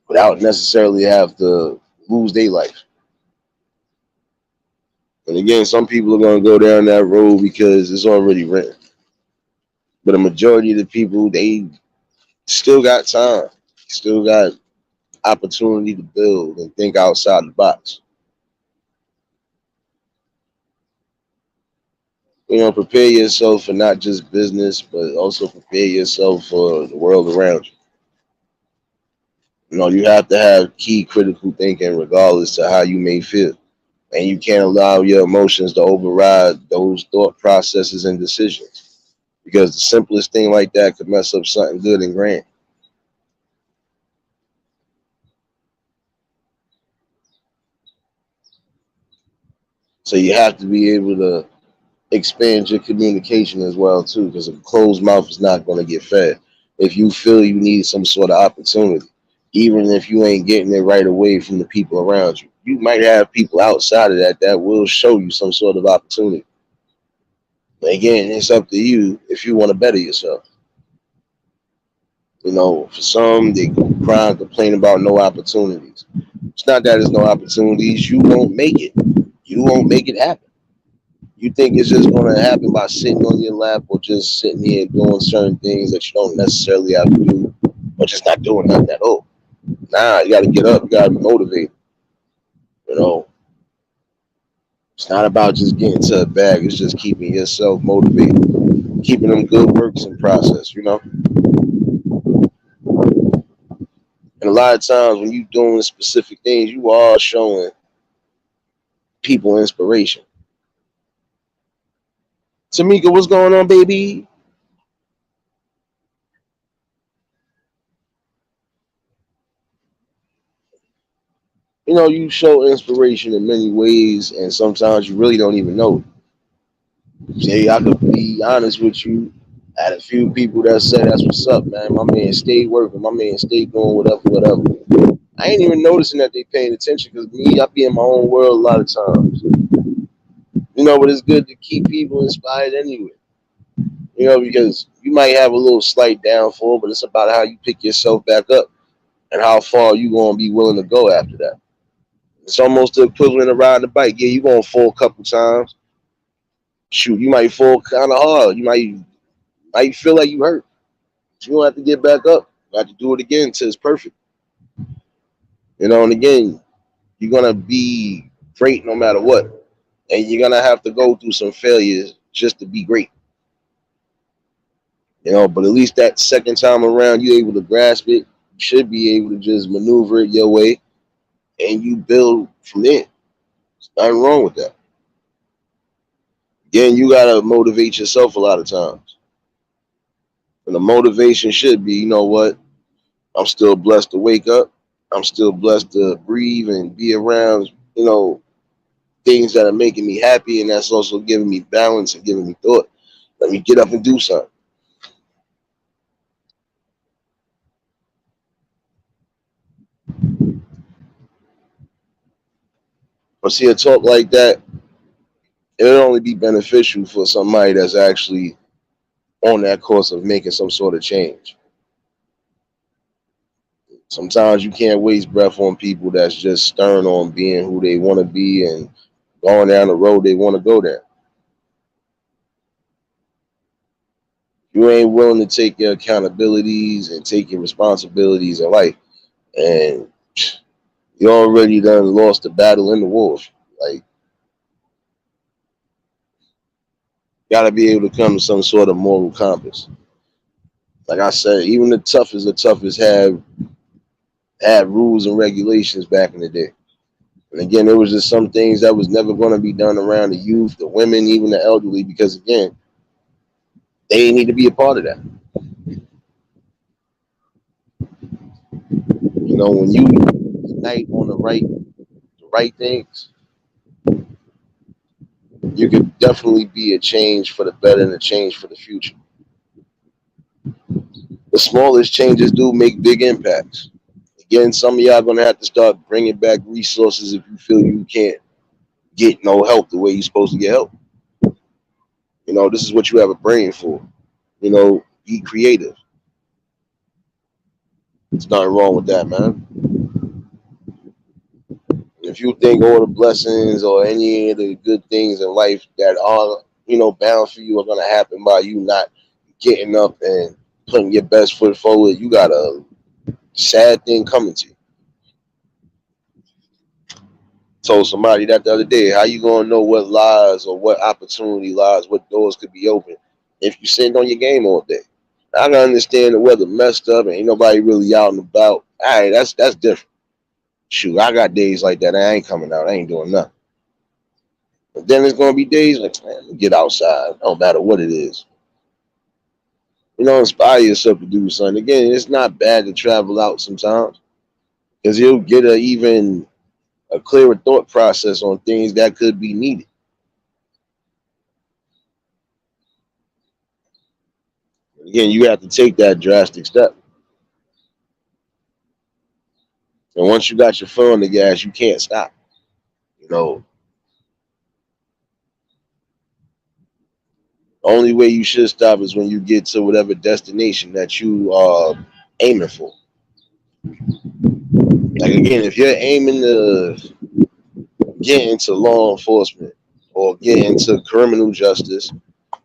without necessarily have to lose their life. And again, some people are gonna go down that road because it's already written. But a majority of the people, they still got time, still got opportunity to build and think outside the box. Prepare yourself for not just business, but also prepare yourself for the world around you. You have to have key critical thinking regardless to how you may feel. And you can't allow your emotions to override those thought processes and decisions. Because the simplest thing like that could mess up something good and grand. So you have to be able to expand your communication as well too, because a closed mouth is not going to get fed. If you feel you need some sort of opportunity, even if you ain't getting it right away from the people around you, you might have people outside of that will show you some sort of opportunity. But again, it's up to you if you want to better yourself. For some, they cry and complain about no opportunities. It's not that there's no opportunities. You won't make it. You won't make it happen. You think it's just going to happen by sitting on your lap or just sitting here doing certain things that you don't necessarily have to do or just not doing nothing at all. Nah, you got to get up. You got to be motivated. You know, it's not about just getting to a bag. It's just keeping yourself motivated, keeping them good works in process. And a lot of times when you doing specific things, you are showing people inspiration. Tamika, what's going on, baby? You show inspiration in many ways, and sometimes you really don't even know. Jay, I could be honest with you. I had a few people that said, "That's what's up, man. My man stayed working. My man stayed doing whatever, whatever." I ain't even noticing that they paying attention because me, I be in my own world a lot of times. But it's good to keep people inspired anyway. Because you might have a little slight downfall, but it's about how you pick yourself back up and how far you gonna be willing to go after that. It's almost the equivalent of riding a bike. Yeah, you gonna fall a couple times. Shoot, you might fall kind of hard. You might feel like you hurt. You don't have to get back up. You have to do it again until it's perfect. And again, you're gonna be great no matter what, and you're gonna have to go through some failures just to be great. But at least that second time around, you're able to grasp it. You should be able to just maneuver it your way, and you build from there. There's nothing wrong with that. Again, you gotta motivate yourself a lot of times, and the motivation should be, you know what? I'm still blessed to wake up. I'm still blessed to breathe and be around, things that are making me happy, and that's also giving me balance and giving me thought. Let me get up and do something. But see, a talk like that, it'll only be beneficial for somebody that's actually on that course of making some sort of change. Sometimes you can't waste breath on people that's just stern on being who they want to be and going down the road they want to go down. You ain't willing to take your accountabilities and take your responsibilities in life, and you already done lost the battle in the war. Like, gotta be able to come to some sort of moral compass. Like I said, even the toughest had rules and regulations back in the day. And again, there was just some things that was never going to be done around the youth, the women, even the elderly, because again, they need to be a part of that. You know, when you unite on the right things, you could definitely be a change for the better and a change for the future. The smallest changes do make big impacts. Again, some of y'all gonna have to start bringing back resources if you feel you can't get no help the way you're supposed to get help. You know, this is what you have a brain for. You know, be creative. There's nothing wrong with that, man. If you think all the blessings or any of the good things in life that are, bound for you are gonna happen by you not getting up and putting your best foot forward, you got a sad thing coming to you. Told somebody that the other day, how you gonna know what lies or what opportunity lies, what doors could be open if you sitting on your game all day? I can understand the weather messed up and ain't nobody really out and about. All right, that's different. Shoot, I got days like that. I ain't coming out. I ain't doing nothing. But then there's gonna be days like, man, get outside. No matter what it is. Inspire yourself to do something. Again, it's not bad to travel out sometimes because you'll get even a clearer thought process on things that could be needed. Again, you have to take that drastic step. And once you got your foot on the gas, you can't stop. You know, the only way you should stop is when you get to whatever destination that you are aiming for. Like again, if you're aiming to get into law enforcement or get into criminal justice,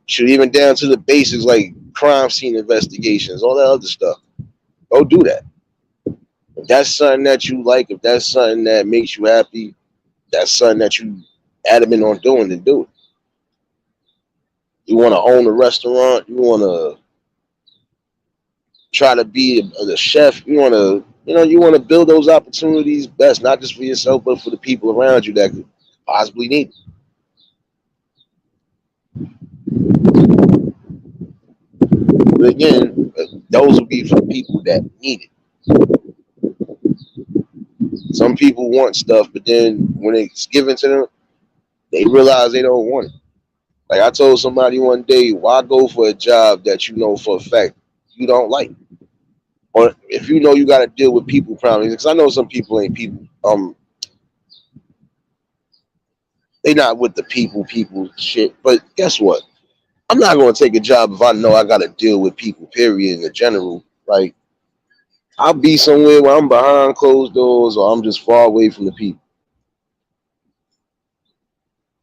shoot, even down to the basics like crime scene investigations, all that other stuff, go do that. If that's something that you like, if that's something that makes you happy, that's something that you adamant on doing, then do it. You want to own a restaurant, you want to try to be a chef, you want to build those opportunities best, not just for yourself, but for the people around you that could possibly need it. But again, those will be for the people that need it. Some people want stuff, but then when it's given to them, they realize they don't want it. Like I told somebody one day, why go for a job that you know for a fact you don't like? Or if you know you got to deal with people problems, because I know some people ain't people. They not with the people shit. But guess what? I'm not going to take a job if I know I got to deal with people. Period. In the general, like I'll be somewhere where I'm behind closed doors or I'm just far away from the people.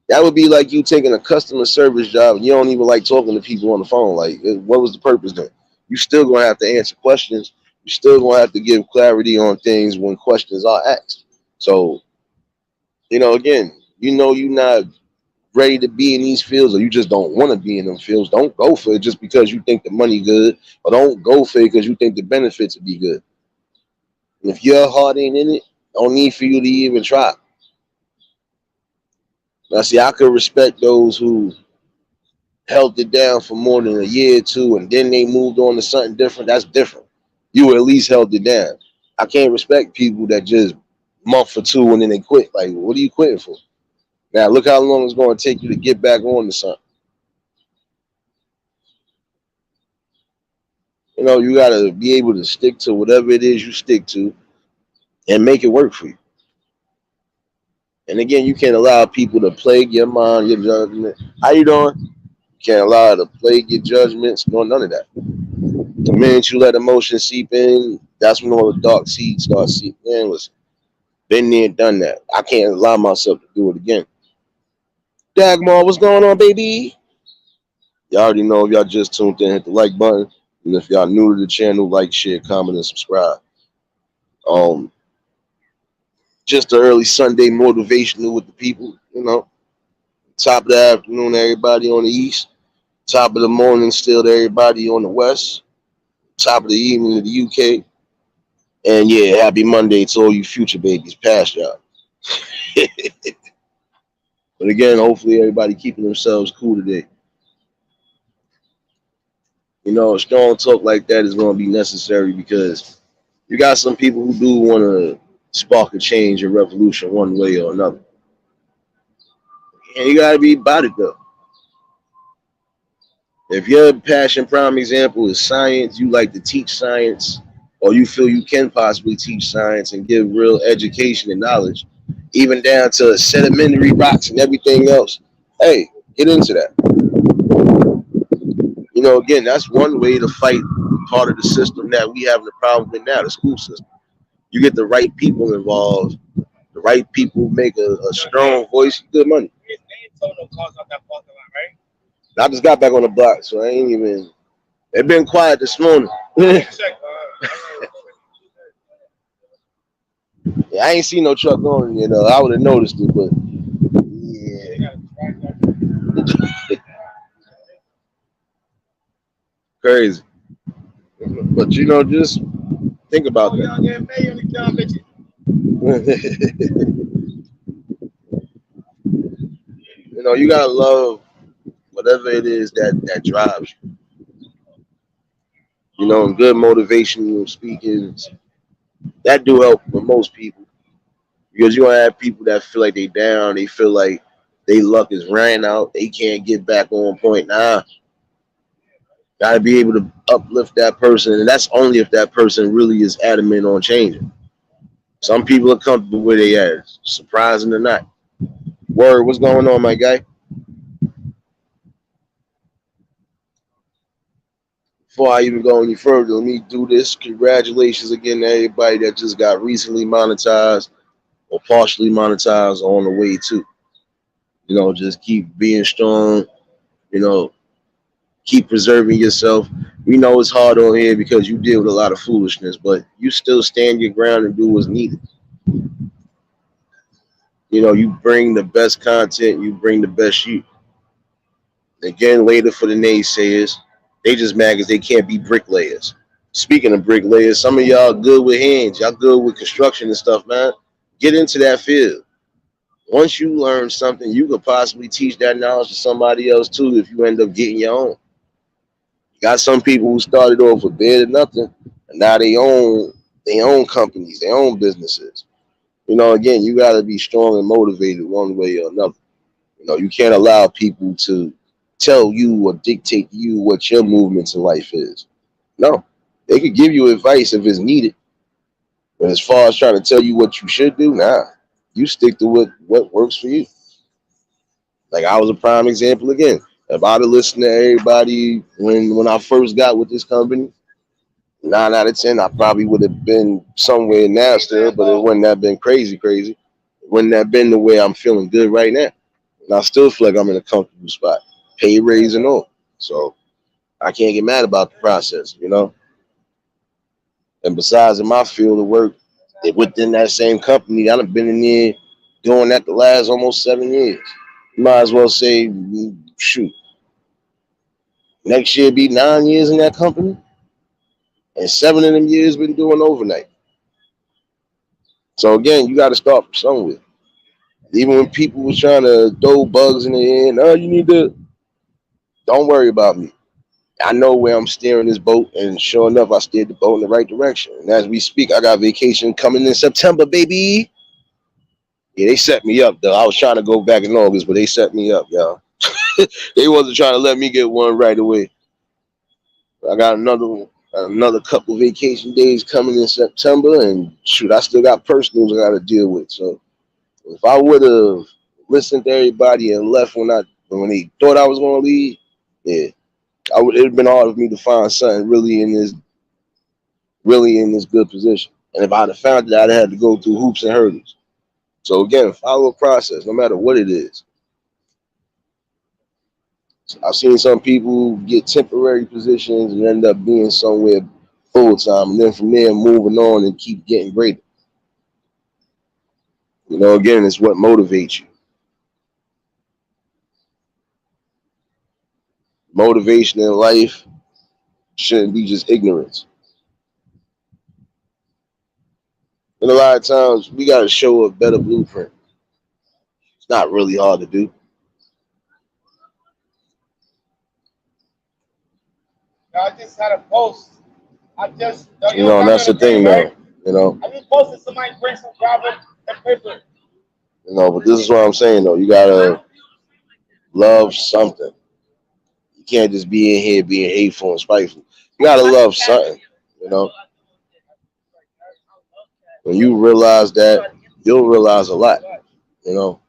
That would be like you taking a customer service job and you don't even like talking to people on the phone. Like, what was the purpose then? You still gonna have to answer questions. You still gonna have to give clarity on things when questions are asked. So, again, you're not ready to be in these fields, or you just don't want to be in them fields. Don't go for it just because you think the money good, or don't go for it because you think the benefits would be good. And if your heart ain't in it, don't need for you to even try. Now, see, I could respect those who held it down for more than a year or two and then they moved on to something different. That's different. You at least held it down. I can't respect people that just month or two and then they quit. Like, what are you quitting for? Now look how long it's going to take you to get back on to something. You got to be able to stick to whatever it is you stick to and make it work for you. And again, you can't allow people to plague your mind, your judgment. How you doing? You can't allow it to plague your judgments, nor none of that. The minute you let emotion seep in, that's when all the dark seeds start seeping in. Listen, been there, done that. I can't allow myself to do it again. Dagmar, what's going on, baby? Y'all already know if y'all just tuned in, hit the like button. And if y'all new to the channel, like, share, comment, and subscribe. Um, just an early Sunday motivational with the people, you know. Top of the afternoon, everybody on the east. Top of the morning, still to everybody on the west. Top of the evening to the UK. And yeah, happy Monday to all you future babies past y'all. But again, hopefully everybody keeping themselves cool today. You know, a strong talk like that is going to be necessary because you got some people who do want to spark a change or revolution one way or another. And you got to be about it though. If your passion prime example is science, you like to teach science, or you feel you can possibly teach science and give real education and knowledge, even down to sedimentary rocks and everything else, hey, get into that. You know, again, that's one way to fight part of the system that we have the problem with now, the school system. You get the right people involved, the right people make a strong voice, good money. I just got back on the block, so I ain't even. It been quiet this morning. Yeah, I ain't seen no truck going. You know, I would have noticed it, but yeah, crazy. But you know, just think about that. You know, you gotta love whatever it is that drives you. You know, and good motivational speaking that do help with most people because you gonna have people that feel like they down, they feel like they luck is ran out, they can't get back on point. Nah, gotta be able to uplift that person, and that's only if that person really is adamant on changing. Some people are comfortable where they at, surprising or not. Word, what's going on, my guy? Before I even go any further, let me do this. Congratulations again to everybody that just got recently monetized or partially monetized on the way too. You know, just keep being strong. You know, keep preserving yourself. We know it's hard on here because you deal with a lot of foolishness, but you still stand your ground and do what's needed. You know, you bring the best content, you bring the best you. Again, later for the naysayers, they just mad because they can't be bricklayers. Speaking of bricklayers, some of y'all good with hands, y'all good with construction and stuff, man. Get into that field. Once you learn something, you could possibly teach that knowledge to somebody else too if you end up getting your own. You got some people who started off with bare to nothing, and now they own companies, they own businesses. You know, again, you got to be strong and motivated one way or another. You know, you can't allow people to tell you or dictate to you what your movements in life is. No, they could give you advice if it's needed, but as far as trying to tell you what you should do, nah, you stick to what works for you. Like I was a prime example again. If I'd have listened to everybody when I first got with this company, 9 out of 10, I probably would have been somewhere now still, but it wouldn't have been crazy. It wouldn't have been the way I'm feeling good right now. And I still feel like I'm in a comfortable spot, pay raise and all. So I can't get mad about the process, you know. And besides, in my field of work, within that same company, I've been in there doing that the last almost 7 years. You might as well say, shoot, next year be 9 years in that company, and 7 of them years been doing overnight. So again, you got to start from somewhere. Even when people was trying to throw bugs in the air, no, you need to, don't worry about me. I know where I'm steering this boat, and sure enough, I steered the boat in the right direction. And as we speak, I got vacation coming in September, baby. Yeah, they set me up, though. I was trying to go back in August, but they set me up, y'all. They wasn't trying to let me get one right away. I got another couple vacation days coming in September, and shoot, I still got personals I got to deal with. So If I would have listened to everybody and left when they thought I was gonna leave, yeah, I would. It'd been hard for me to find something really in this good position. And if I'd have found it, I'd have had to go through hoops and hurdles. So again, follow a process, no matter what it is. I've seen some people get temporary positions and end up being somewhere full time, and then from there moving on and keep getting greater. Again, it's what motivates you. Motivation in life shouldn't be just ignorance. And a lot of times we got to show a better blueprint. It's not really hard to do. I just had a post. And that's the thing, though. I just posted somebody bring some gravel and paper. But this is what I'm saying, though. You gotta love something. You can't just be in here being hateful and spiteful. You gotta love something. You know, when you realize that, you'll realize a lot. You know,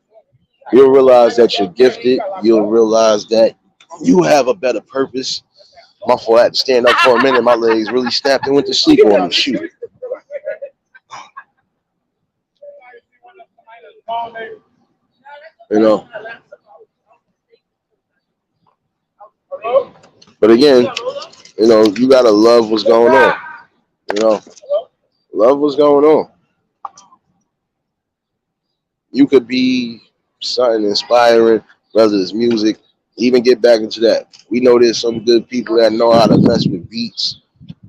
you'll realize that you're gifted. You'll realize that you have a better purpose. My fault, I had to stand up for a minute. My legs really snapped and went to sleep on me. Shoot. You know. But again, you gotta love what's going on. Love what's going on. You could be something inspiring, whether it's music. Even get back into that. We know there's some good people that know how to mess with beats,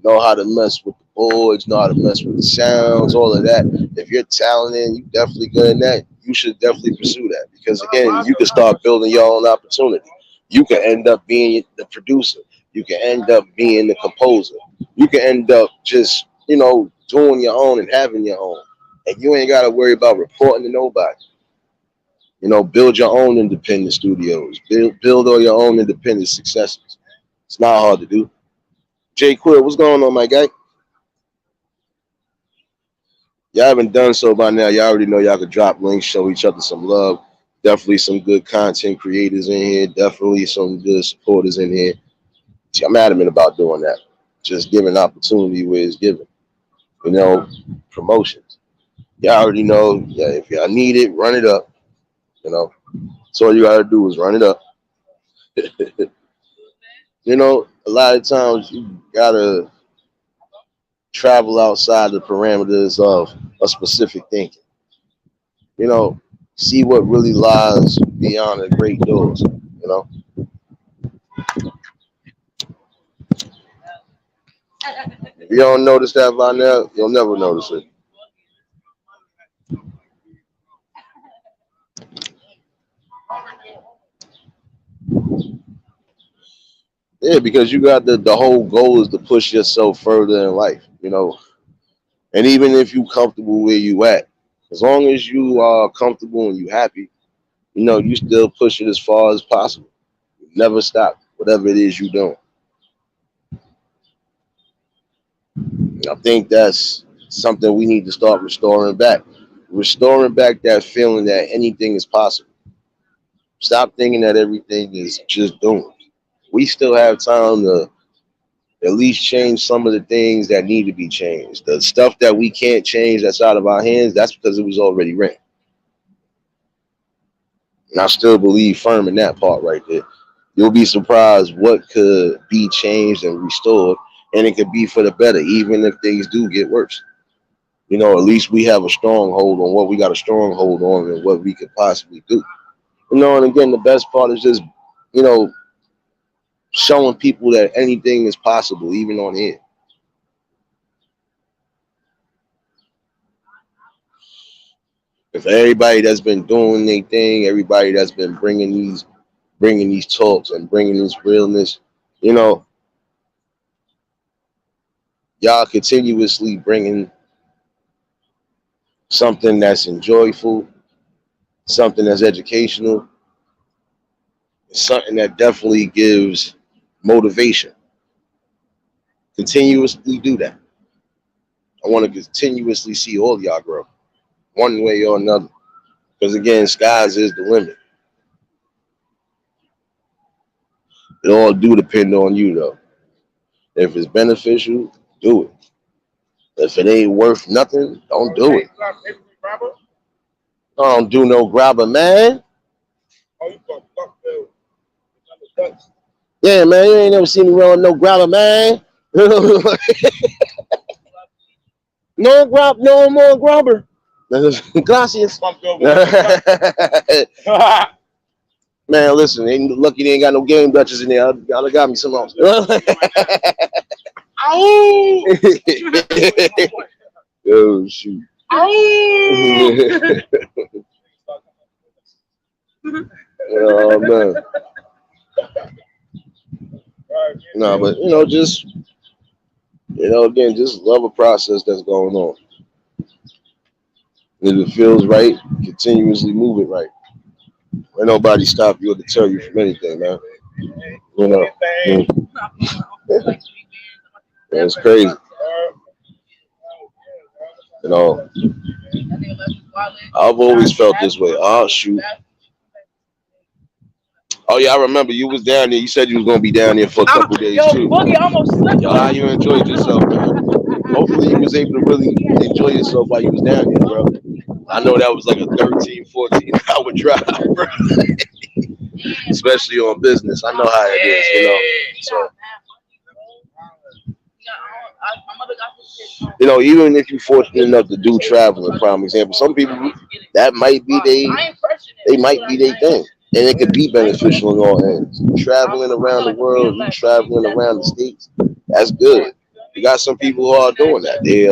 know how to mess with the boards, know how to mess with the sounds, all of that. If you're talented and you definitely good in that, you should definitely pursue that. Because again, you can start building your own opportunity. You can end up being the producer. You can end up being the composer. You can end up just, doing your own and having your own. And you ain't gotta worry about reporting to nobody. Build your own independent studios. Build all your own independent successes. It's not hard to do. Jay Quill, what's going on, my guy? Y'all haven't done so by now. Y'all already know y'all could drop links, show each other some love. Definitely some good content creators in here. Definitely some good supporters in here. I'm adamant about doing that. Just giving opportunity where it's given. Promotions. Y'all already know, yeah, if y'all need it, run it up. So all you gotta do is run it up. A lot of times you gotta travel outside the parameters of a specific thinking. See what really lies beyond the great doors. If you don't notice that by now, you'll never notice it. Yeah, because you got the whole goal is to push yourself further in life, And even if you comfortable where you at, as long as you are comfortable and you happy, you still push it as far as possible. Never stop, whatever it is you doing. I think that's something we need to start restoring back. Restoring back that feeling that anything is possible. Stop thinking that everything is just doomed. We still have time to at least change some of the things that need to be changed. The stuff that we can't change that's out of our hands, that's because it was already written. And I still believe firm in that part right there. You'll be surprised what could be changed and restored, and it could be for the better, even if things do get worse. At least we have a stronghold on what we got a stronghold on and what we could possibly do. And again, the best part is just, you know, showing people that anything is possible, even on here. If everybody that's been doing their thing, everybody that's been bringing these talks and bringing this realness, you know, y'all continuously bringing something that's enjoyable, something that's educational, something that definitely gives motivation. Continuously do that. I want to continuously see all y'all grow, one way or another. Because again, skies is the limit. It all do depend on you though. If it's beneficial, do it. If it ain't worth nothing, don't do it. Don't do no grabber, man. Yeah, man, you ain't never seen me run no grabber, man. No more grabber. Gracias. Man, listen, ain't lucky they ain't got no game Dutchess in there. Y'all got me some else. Oh shoot. Oh man. No, but just again, just love a process that's going on. If it feels right, continuously move it right. Ain't nobody stop you or deter you from anything, man. You know, it's crazy. I've always felt this way. Oh shoot. Oh yeah, I remember you was down there. You said you was gonna be down there for a couple days too. Boogie almost slipped. How you enjoyed yourself, man? Hopefully you was able to really enjoy yourself while you was down there, bro. I know that was like a 13, 14 hour drive, bro. Especially on business. I know how it is, So even if you're fortunate enough to do traveling, prime example, some people that might be they might be their thing. And it could be beneficial in all ends. You traveling around the world, you traveling around the states, that's good. You got some people who are doing that. They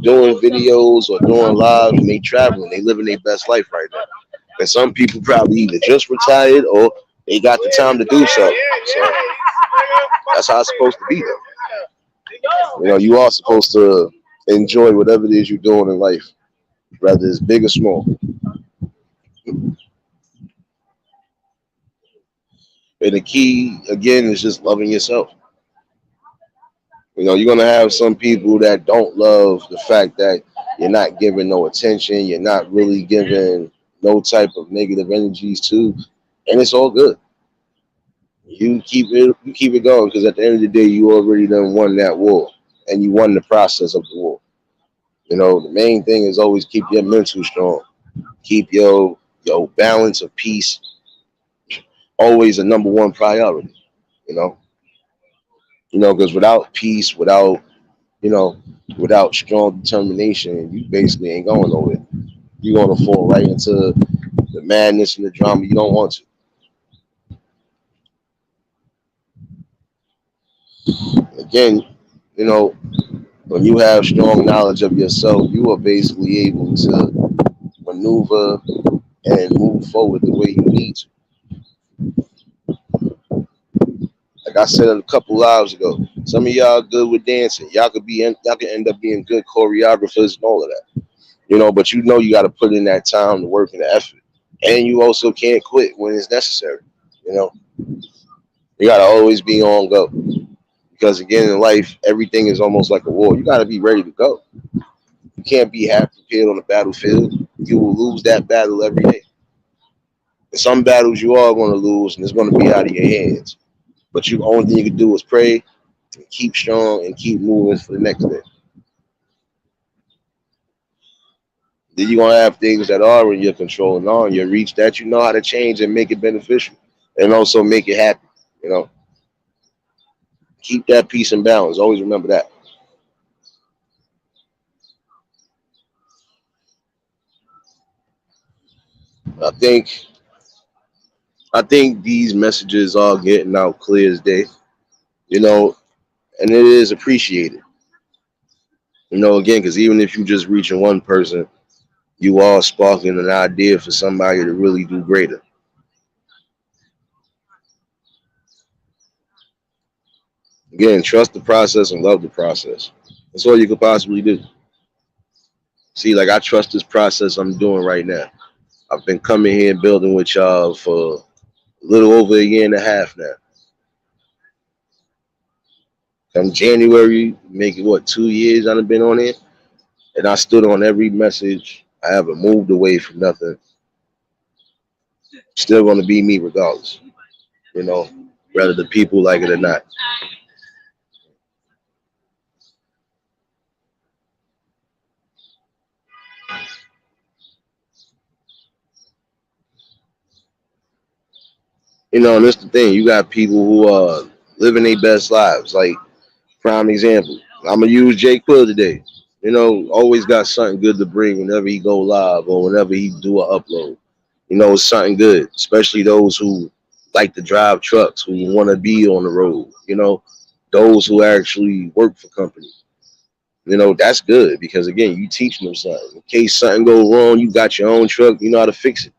doing videos or doing lives and they traveling, they living their best life right now. And some people probably either just retired or they got the time to do so. So that's how it's supposed to be though. You are supposed to enjoy whatever it is you're doing in life, whether it's big or small. And the key again is just loving yourself. You're gonna have some people that don't love the fact that you're not giving no attention, you're not really giving no type of negative energies to, and it's all good. You keep it going because at the end of the day, you already done won that war, and you won the process of the war. The main thing is always keep your mental strong, keep your balance of peace always a number one priority. Because without peace, without strong determination, you basically ain't going nowhere. You're gonna fall right into the madness and the drama you don't want to. Again, when you have strong knowledge of yourself, you are basically able to maneuver and move forward the way you need to. Like I said a couple lives ago, some of y'all good with dancing. Y'all can end up being good choreographers and all of that. But you got to put in that time, the work, and the effort. And you also can't quit when it's necessary. You got to always be on go. Because again, in life, everything is almost like a war. You got to be ready to go. You can't be half prepared on the battlefield. You will lose that battle every day. And some battles you are going to lose, and it's going to be out of your hands. But the only thing you can do is pray and keep strong and keep moving for the next day. Then you're going to have things that are in your control and on your reach that you know how to change and make it beneficial and also make it happy. Keep that peace and balance. Always remember that. I think these messages are getting out clear as day, and it is appreciated. Again, because even if you just reaching one person, you are sparking an idea for somebody to really do greater. Again, trust the process and love the process. That's all you could possibly do. See, like I trust this process I'm doing right now. I've been coming here building with y'all for a little over a year and a half now. Come January, make it 2 years I've been on here, and I stood on every message I haven't moved away from nothing. Still going to be me regardless. You know, whether the people like it or not. You know, and that's the thing. You got people who are living their best lives. Like prime example. I'm gonna use Jake Quill today. You know, always got something good to bring whenever he go live or whenever he do an upload. You know, it's something good, especially those who like to drive trucks, who want to be on the road. You know, those who actually work for companies. You know, that's good because again, you teaching them something. In case something go wrong, you got your own truck. You know how to fix it.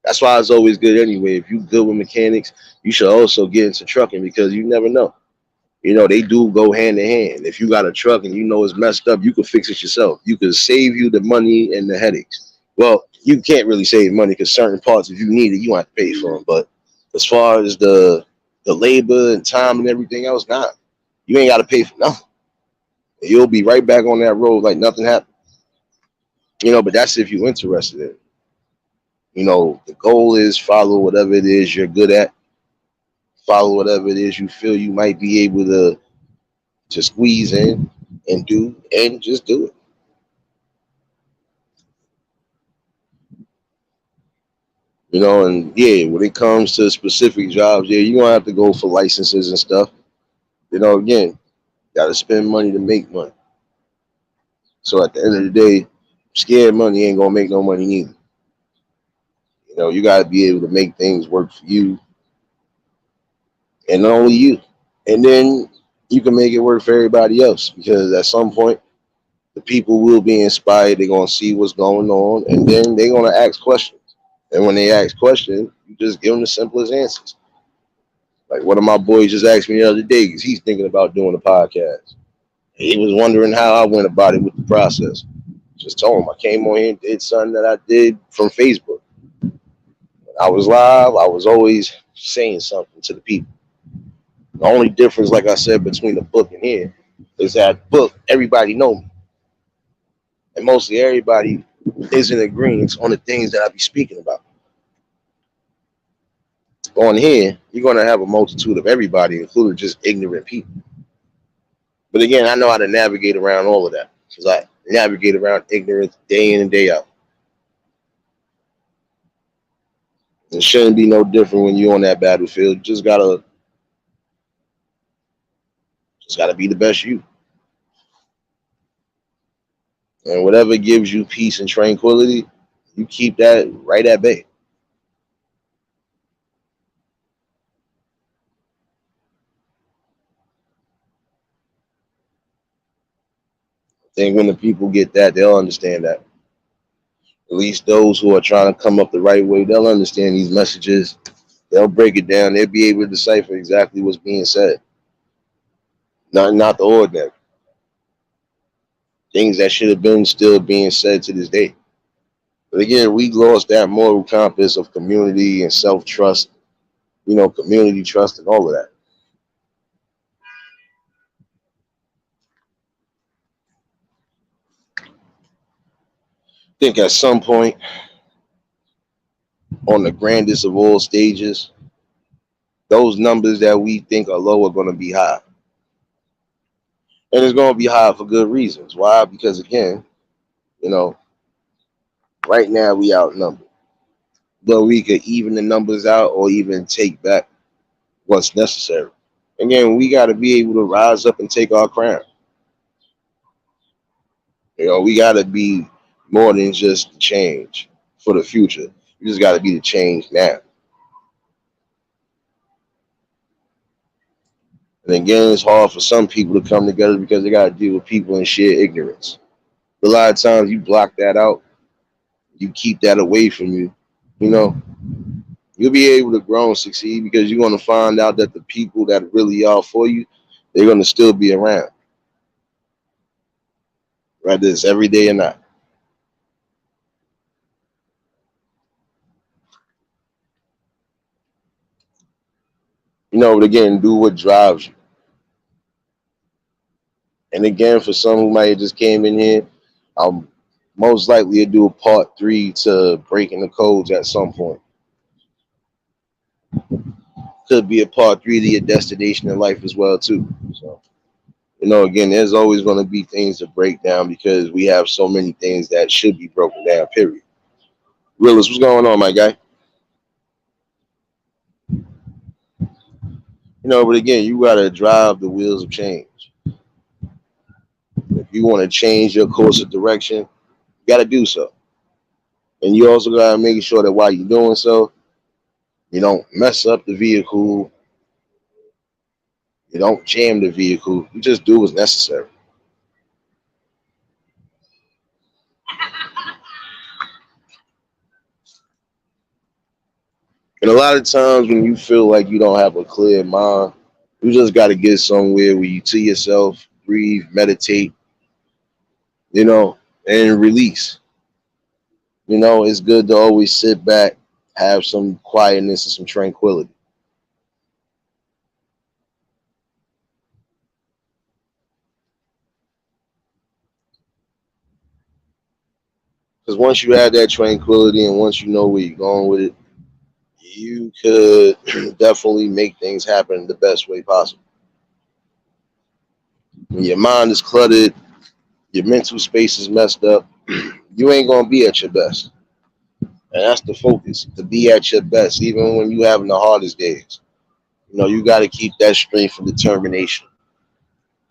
That's why it's always good anyway. If you good with mechanics, you should also get into trucking because you never know. You know, they do go hand in hand. If you got a truck and you know it's messed up, you could fix it yourself. You could save you the money and the headaches. Well, you can't really save money because certain parts, if you need it, you want to pay for them. But as far as the labor and time and everything else, nah, you ain't got to pay for nothing. You'll be right back on that road like nothing happened. You know, but that's if you're interested in it. You know, the goal is follow whatever it is you're good at. Follow whatever it is you feel you might be able to squeeze in and do and just do it. You know, and yeah, when it comes to specific jobs, yeah, you're gonna have to go for licenses and stuff. You know, again, gotta spend money to make money. So at the end of the day, scared money ain't gonna make no money neither. You know, you gotta be able to make things work for you and not only you. And then you can make it work for everybody else because at some point the people will be inspired, they're gonna see what's going on, and then they're gonna ask questions. And when they ask questions, you just give them the simplest answers. Like one of my boys just asked me the other day because he's thinking about doing a podcast. He was wondering how I went about it with the process. Just told him I came on here and did something that I did from Facebook. When I was live, I was always saying something to the people. The only difference, like I said, between the book and here is that book, everybody know me. And mostly everybody is in agreement on the things that I be speaking about. On here, you're going to have a multitude of everybody, including just ignorant people. But again, I know how to navigate around all of that because I navigate around ignorance day in and day out. It shouldn't be no different when you're on that battlefield. You just gotta be the best you. And whatever gives you peace and tranquility, you keep that right at bay. I think when the people get that, they'll understand that. At least those who are trying to come up the right way, they'll understand these messages. They'll break it down. They'll be able to decipher exactly what's being said. Not the ordinary. Things that should have been still being said to this day. But again, we lost that moral compass of community and self trust, you know, community trust and all of that. I think at some point on the grandest of all stages, those numbers that we think are low are going to be high. And it's going to be high for good reasons. Why? Because again, you know, right now we outnumbered. But we could even the numbers out or even take back what's necessary. Again, we got to be able to rise up and take our crown. You know, we got to be more than just change for the future. We just got to be the change now. And again, it's hard for some people to come together because they got to deal with people in sheer ignorance. A lot of times you block that out, you keep that away from you, you know, you'll be able to grow and succeed because you're going to find out that the people that really are for you, they're going to still be around, whether it's every day or not. You know, but again, do what drives you. And again, for some who might have just came in here, I'm Most likely to do a part 3 to breaking the codes at some point. Could be a part 3 to your destination in life as well too. So again, there's always going to be things to break down because we have so many things that should be broken down. Period. Realist, what's going on, my guy? But again, you gotta drive the wheels of change. If you want to change your course of direction, you gotta do so. And you also gotta make sure that while you're doing so, you don't mess up the vehicle, you don't jam the vehicle, you just do what's necessary. And a lot of times when you feel like you don't have a clear mind, you just gotta get somewhere where you to yourself, breathe, meditate, and release. It's good to always sit back, have some quietness and some tranquility. Because once you have that tranquility and once you know where you're going with it, you could definitely make things happen the best way possible. When your mind is cluttered, your mental space is messed up, you ain't going to be at your best. And that's the focus, to be at your best, even when you having the hardest days. You got to keep that strength and determination.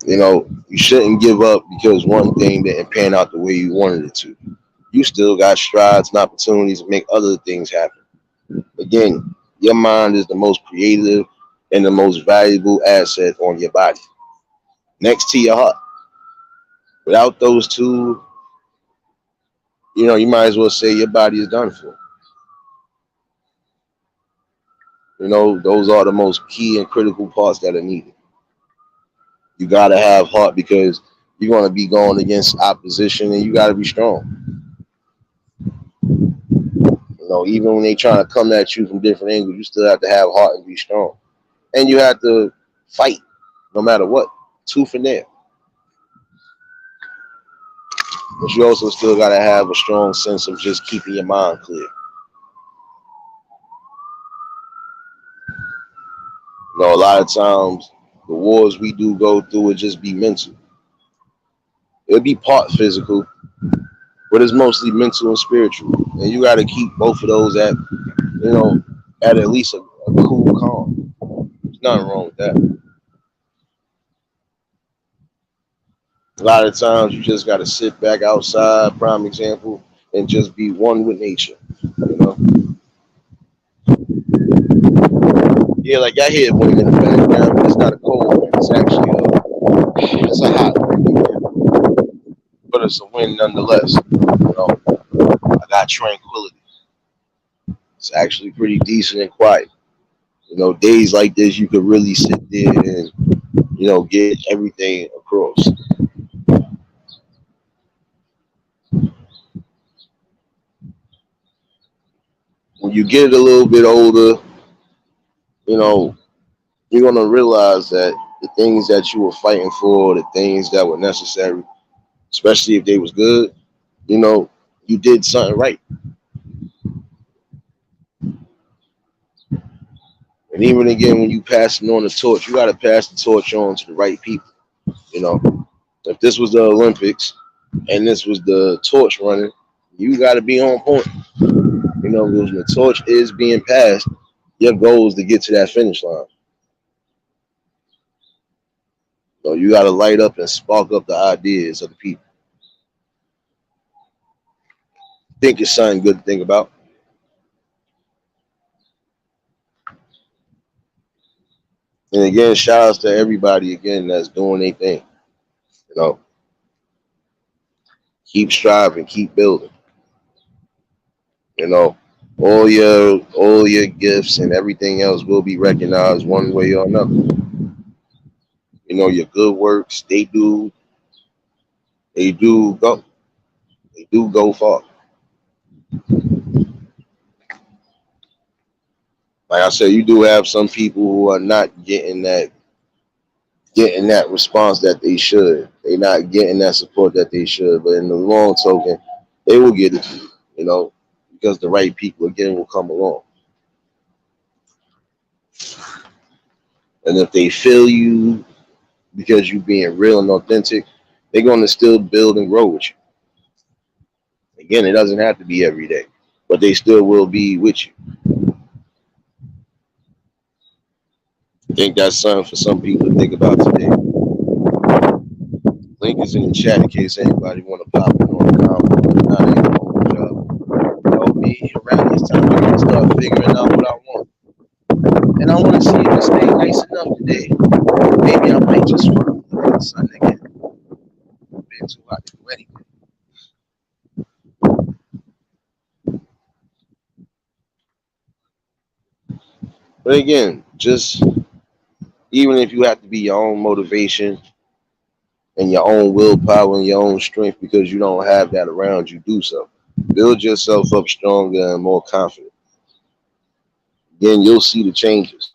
You shouldn't give up because one thing didn't pan out the way you wanted it to. You still got strides and opportunities to make other things happen. Again, your mind is the most creative and the most valuable asset on your body, next to your heart. Without those two, you might as well say your body is done for. Those are the most key and critical parts that are needed. You got to have heart because you're going to be going against opposition and you got to be strong. Even when they trying to come at you from different angles, you still have to have heart and be strong. And you have to fight no matter what, tooth and nail. But you also still got to have a strong sense of just keeping your mind clear. A lot of times, the wars we do go through would just be mental. It'll be part physical, but it's mostly mental and spiritual. And you got to keep both of those at least a cool calm. There's nothing wrong with that. A lot of times, you just got to sit back outside, prime example, and just be one with nature. Yeah, like I hear wind in the background, but it's not a cold wind. It's actually it's a hot wind, but it's a wind nonetheless. I got tranquility. It's actually pretty decent and quiet. Days like this, you could really sit there and get everything across. When you get a little bit older, you're gonna realize that the things that you were fighting for, the things that were necessary, especially if they was good, you did something right. And even again, when you passing on the torch, you gotta pass the torch on to the right people. If this was the Olympics and this was the torch running, you gotta be on point. Because when the torch is being passed, your goal is to get to that finish line. You got to light up and spark up the ideas of the people. Think it's something good to think about. And again, shout outs to everybody again that's doing their thing. Keep striving, keep building. All your gifts and everything else will be recognized one way or another. Your good works, they do go far. Like I said, you do have some people who are not getting that response that they should. They're not getting that support that they should. But in the long token, They will get it, you know, because the right people again will come along. And if they feel you because you being real and authentic, they're gonna still build and grow with you. Again, it doesn't have to be every day, but they still will be with you. I think that's something for some people to think about today. Link is in the chat in case anybody want to pop in on the comment. Not even a whole job. You know me, around this time I gotta start figuring out what I want. And I want to see if it stay nice enough today. Maybe I might just want to look at the sun again. It's been too hot to do anything. But again, just even if you have to be your own motivation and your own willpower and your own strength because you don't have that around you, do so. Build yourself up stronger and more confident. Again, you'll see the changes.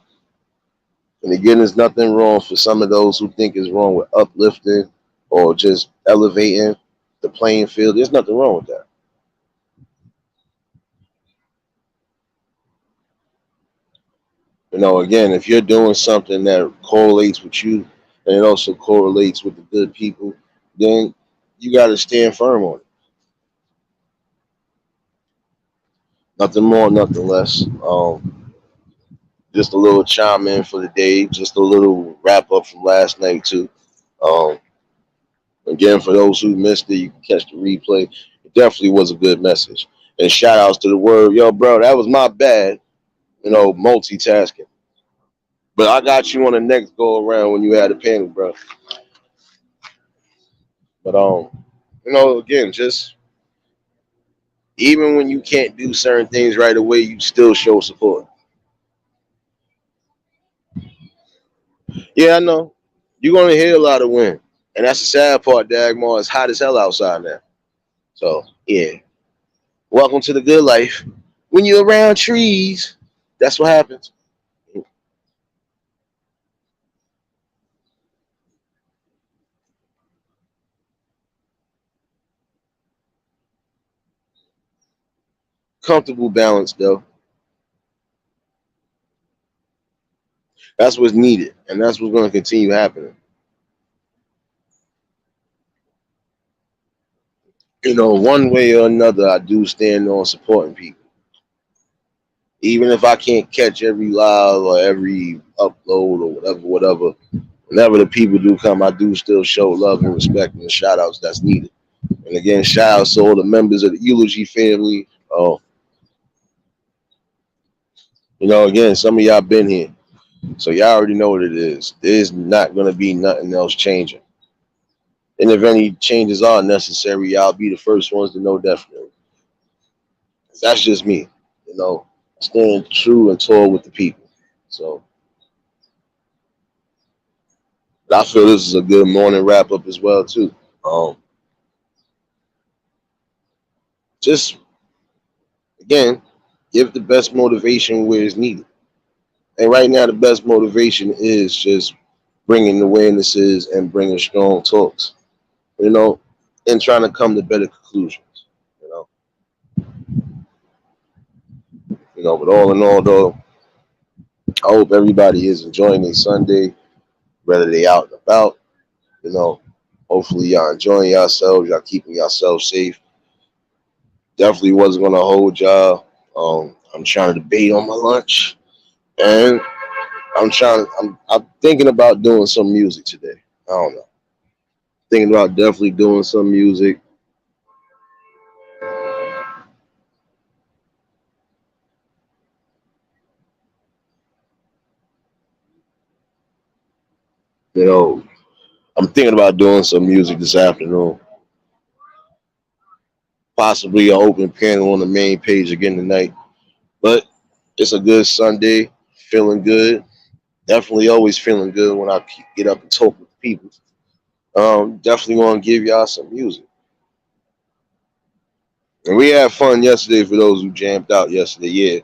And again, there's nothing wrong for some of those who think is wrong with uplifting or just elevating the playing field. There's nothing wrong with that. You know, again, if you're doing something that correlates with you and it also correlates with the good people, then you got to stand firm on it. Nothing more, nothing less. Just a little chime in for the day, just a little wrap up from last night too. Um, Again, for those who missed it, you can catch the replay. It definitely was a good message. And shout outs to the word, yo, bro, that was my bad. You know, multitasking. But I got you on the next go around when you had a panel, bro. But you know, again, just even when you can't do certain things right away, you still show support. Yeah, I know. You're gonna hear a lot of wind. And that's the sad part, Dagmar. It's hot as hell outside now. So yeah. Welcome to the good life. When you're around trees, that's what happens. Comfortable balance though. That's what's needed. And that's what's gonna continue happening. You know, one way or another, I do stand on supporting people. Even if I can't catch every live or every upload or whatever, whenever the people do come, I do still show love and respect and the shout outs that's needed. And again, shout outs to all the members of the Eulogy family. You know, again, some of y'all been here. So y'all already know what it is. There's not gonna be nothing else changing. And if any changes are necessary, y'all be the first ones to know definitely. That's just me, you know, staying true and tall with the people. So but I feel this is a good morning wrap up as well too. Um, just again, give the best motivation where it's needed. And right now, the best motivation is just bringing awarenesses and bringing strong talks, you know, and trying to come to better conclusions. You know, But all in all, though, I hope everybody is enjoying their Sunday, whether they out and about. You know, hopefully y'all enjoying yourselves, y'all keeping yourselves safe. Definitely wasn't gonna hold y'all. I'm trying to debate on my lunch, and I'm thinking about doing some music today. I don't know. Thinking about definitely doing some music. You know, I'm thinking about doing some music this afternoon. Possibly an open panel on the main page again tonight. But it's a good Sunday. Feeling good. Definitely always feeling good when I get up and talk with people. Definitely want to give y'all some music. And we had fun yesterday for those who jammed out yesterday. Yeah.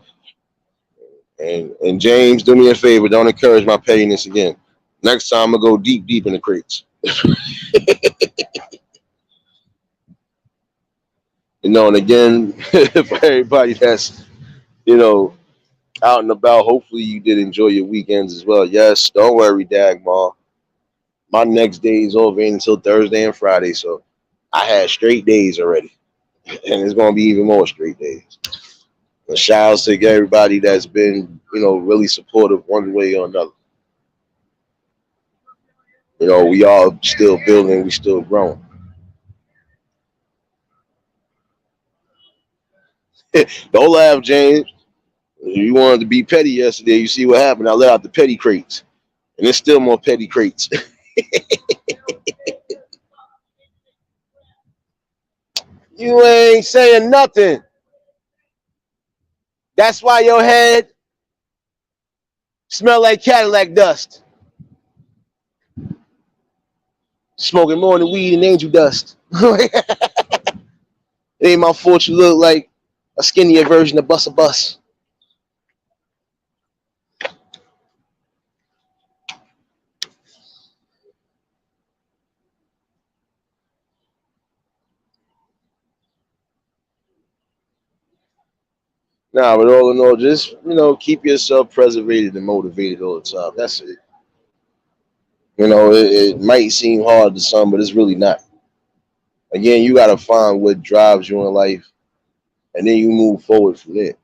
And James, do me a favor. Don't encourage my pettiness again. Next time I'm going to go deep, deep in the crates. And again, for everybody that's, you know, out and about, hopefully you did enjoy your weekends as well. Yes, don't worry, Dagmar. My next day is over until Thursday and Friday, so I had straight days already. And it's gonna be even more straight days. And shout outs to everybody that's been, really supportive one way or another. We all still building, we still growing. Don't laugh, James. You wanted to be petty yesterday. You see what happened. I let out the petty crates. And there's still more petty crates. You ain't saying nothing. That's why your head smell like Cadillac dust. Smoking more than weed and angel dust. It ain't my fault you look like a skinnier version of Bus a Bus. Nah, but all in all, just keep yourself preservated and motivated all the time. That's it. It might seem hard to some, but it's really not. Again, you gotta find what drives you in life, and then you move forward from there.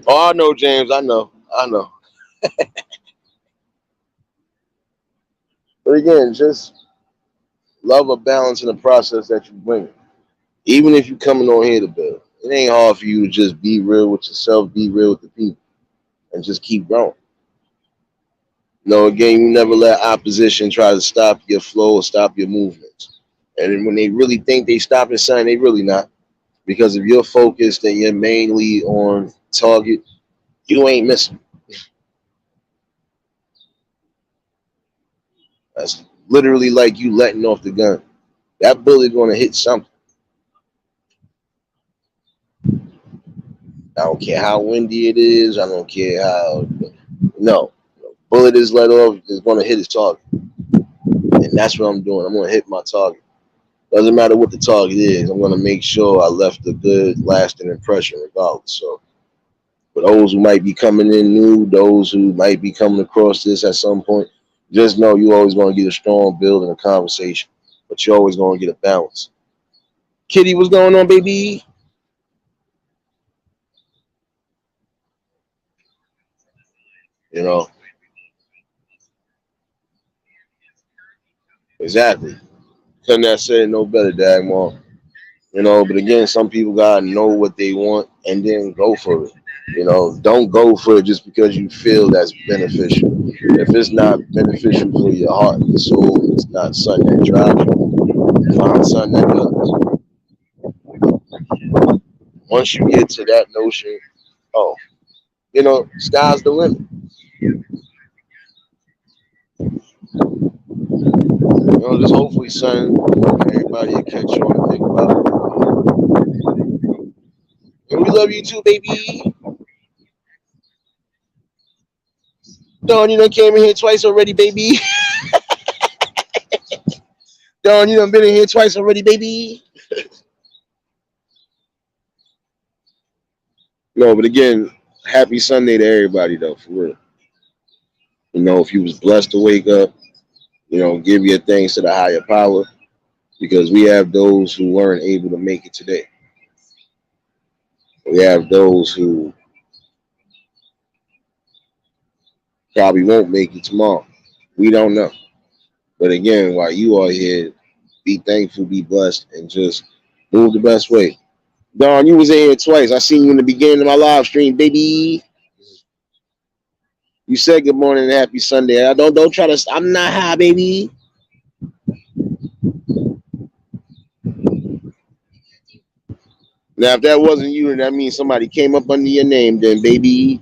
Oh, I know, James. I know. But again, just love a balance in the process that you bring. Even if you coming on here to build, it ain't hard for you to just be real with yourself, be real with the people, and just keep growing. Again, you never let opposition try to stop your flow or stop your movements. And then when they really think they stopping something, they really not. Because if you're focused and you're mainly on target, you ain't missing. That's literally like you letting off the gun. That bullet gonna hit something. I don't care how windy it is. I don't care how. No, bullet is let off. It's gonna hit its target, and that's what I'm doing. I'm gonna hit my target. Doesn't matter what the target is. I'm gonna make sure I left a good, lasting impression, regardless. So, for those who might be coming in new, those who might be coming across this at some point, just know you always gonna get a strong build in a conversation, but you're always gonna get a balance. Kitty, what's going on, baby? You know, exactly. Couldn't have said it no better, Dagmar. But again, some people gotta know what they want and then go for it. Don't go for it just because you feel that's beneficial. If it's not beneficial for your heart and your soul, it's not something that drives you. Find something that does. Once you get to that notion, oh, sky's the limit. Just hopefully, son, everybody will catch on and think about it. And we love you too, baby. Dawn, you done came in here twice already, baby. Dawn, you done been in here twice already, baby. No, but again, happy Sunday to everybody, though, for real. If you was blessed to wake up, give your thanks to the higher power because we have those who weren't able to make it today. We have those who probably won't make it tomorrow. We don't know. But again, while you are here, be thankful, be blessed, and just move the best way. Dawn, you was in here twice. I seen you in the beginning of my live stream, baby. You said good morning and happy Sunday. I don't try to. I'm not high, baby. Now, if that wasn't you, then that means somebody came up under your name, then, baby.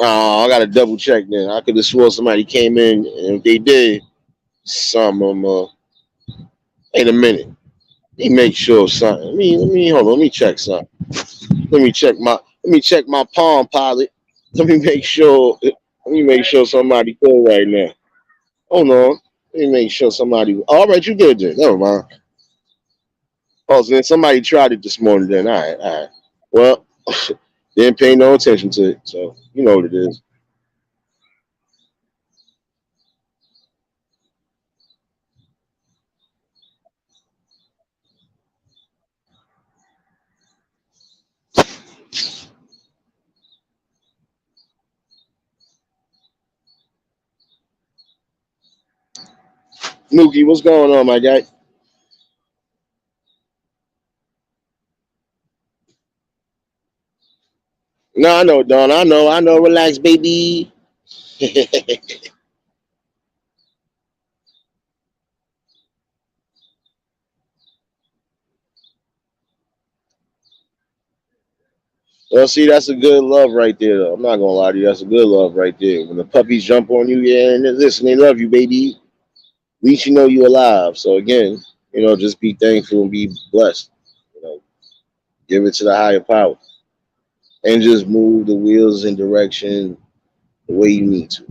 Oh, I gotta double check then. I could have swore somebody came in, and if they did, some of them. Wait a minute. Let me make sure something. Let me hold on. Let me check something. Let me check my Palm Pilot. Let me make sure. Let me make sure somebody good right now. Hold on. Let me make sure somebody. All right, you good then. Never mind. Oh, so then somebody tried it this morning. Then all right, all right. Well, didn't pay no attention to it, so you know what it is. Mookie, what's going on, my guy? No, I know, Don. I know. Relax, baby. Well, see, that's a good love right there, though. I'm not gonna lie to you. That's a good love right there. When the puppies jump on you, yeah, and listen, they love you, baby. At least you know you're alive. So again, just be thankful and be blessed. You know, give it to the higher power and just move the wheels in direction the way you need to.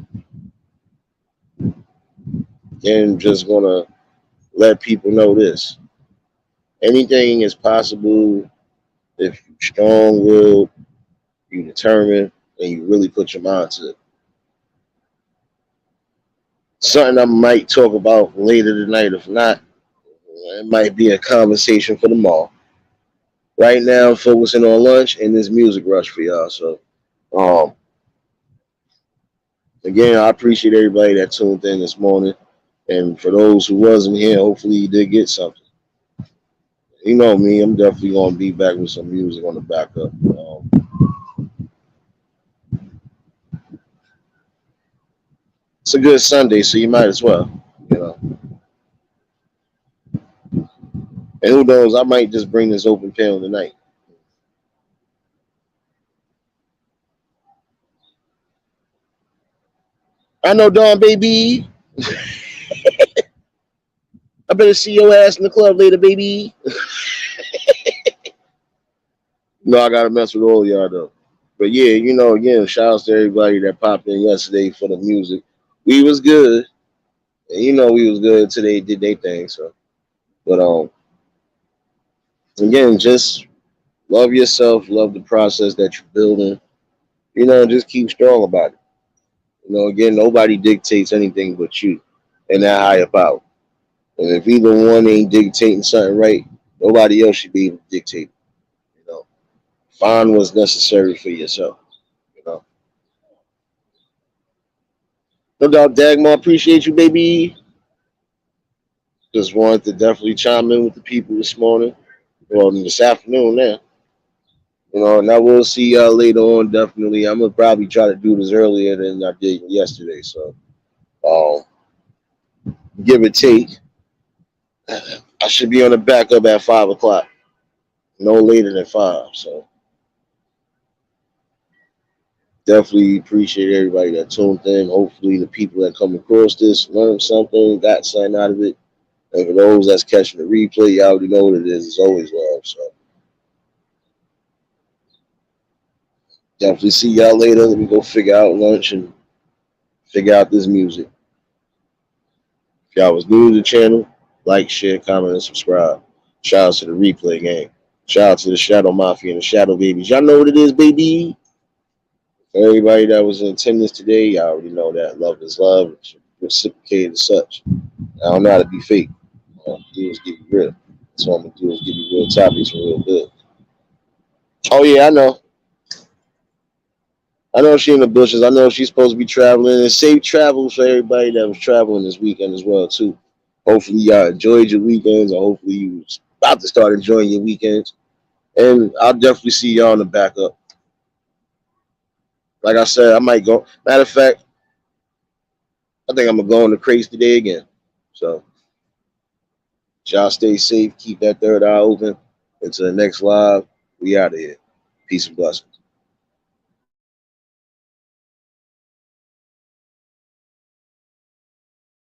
And just gonna let people know this: anything is possible if you're strong-willed, you determined, and you really put your mind to it. Something I might talk about later tonight. If not, it might be a conversation for tomorrow. Right now, I'm focusing on lunch and this music rush for y'all. So, um, again, I appreciate everybody that tuned in this morning. And for those who wasn't here, hopefully you did get something. You know me, I'm definitely going to be back with some music on the backup. It's a good Sunday, so you might as well, you know. And who knows, I might just bring this open panel tonight. I know, Dawn, baby. I better see your ass in the club later, baby. No, I gotta mess with all y'all though. But yeah, again, shout outs to everybody that popped in yesterday for the music. We was good, and we was good till they did their thing. So, but again, just love yourself, love the process that you're building. Just keep strong about it. Again, nobody dictates anything but you and that higher power. And if either one ain't dictating something right, nobody else should be able to dictate. You know, find what's necessary for yourself. You know, no doubt, Dagmar, appreciate you, baby. Just wanted to definitely chime in with the people this morning. Well, this afternoon now. And I will see y'all later on. Definitely, I'm gonna probably try to do this earlier than I did yesterday. So, um, give or take, I should be on the backup at 5 o'clock, no later than 5. So, definitely appreciate everybody that tuned in. Hopefully, the people that come across this learned something, got something out of it. And for those that's catching the replay, you already know what it is. It's always love. So, definitely see y'all later. Let me go figure out lunch and figure out this music. If y'all was new to the channel, like, share, comment, and subscribe. Shout out to the replay gang. Shout out to the Shadow Mafia and the Shadow Babies. Y'all know what it is, baby. For everybody that was in attendance today, y'all already know that love is love. It's reciprocated as such. I don't know how to be fake. All I'm gonna do is give you real. That's all I'm gonna do is give you real topics and real good. Oh yeah, I know. I know she in the bushes. I know she's supposed to be traveling. And safe travels for everybody that was traveling this weekend as well too. Hopefully y'all enjoyed your weekends, or hopefully you was about to start enjoying your weekends. And I'll definitely see y'all in the backup. Like I said, I might go. Matter of fact, I think I'm gonna go on the crates today again. So y'all stay safe, keep that third eye open. Until the next live, we out of here. Peace and blessings.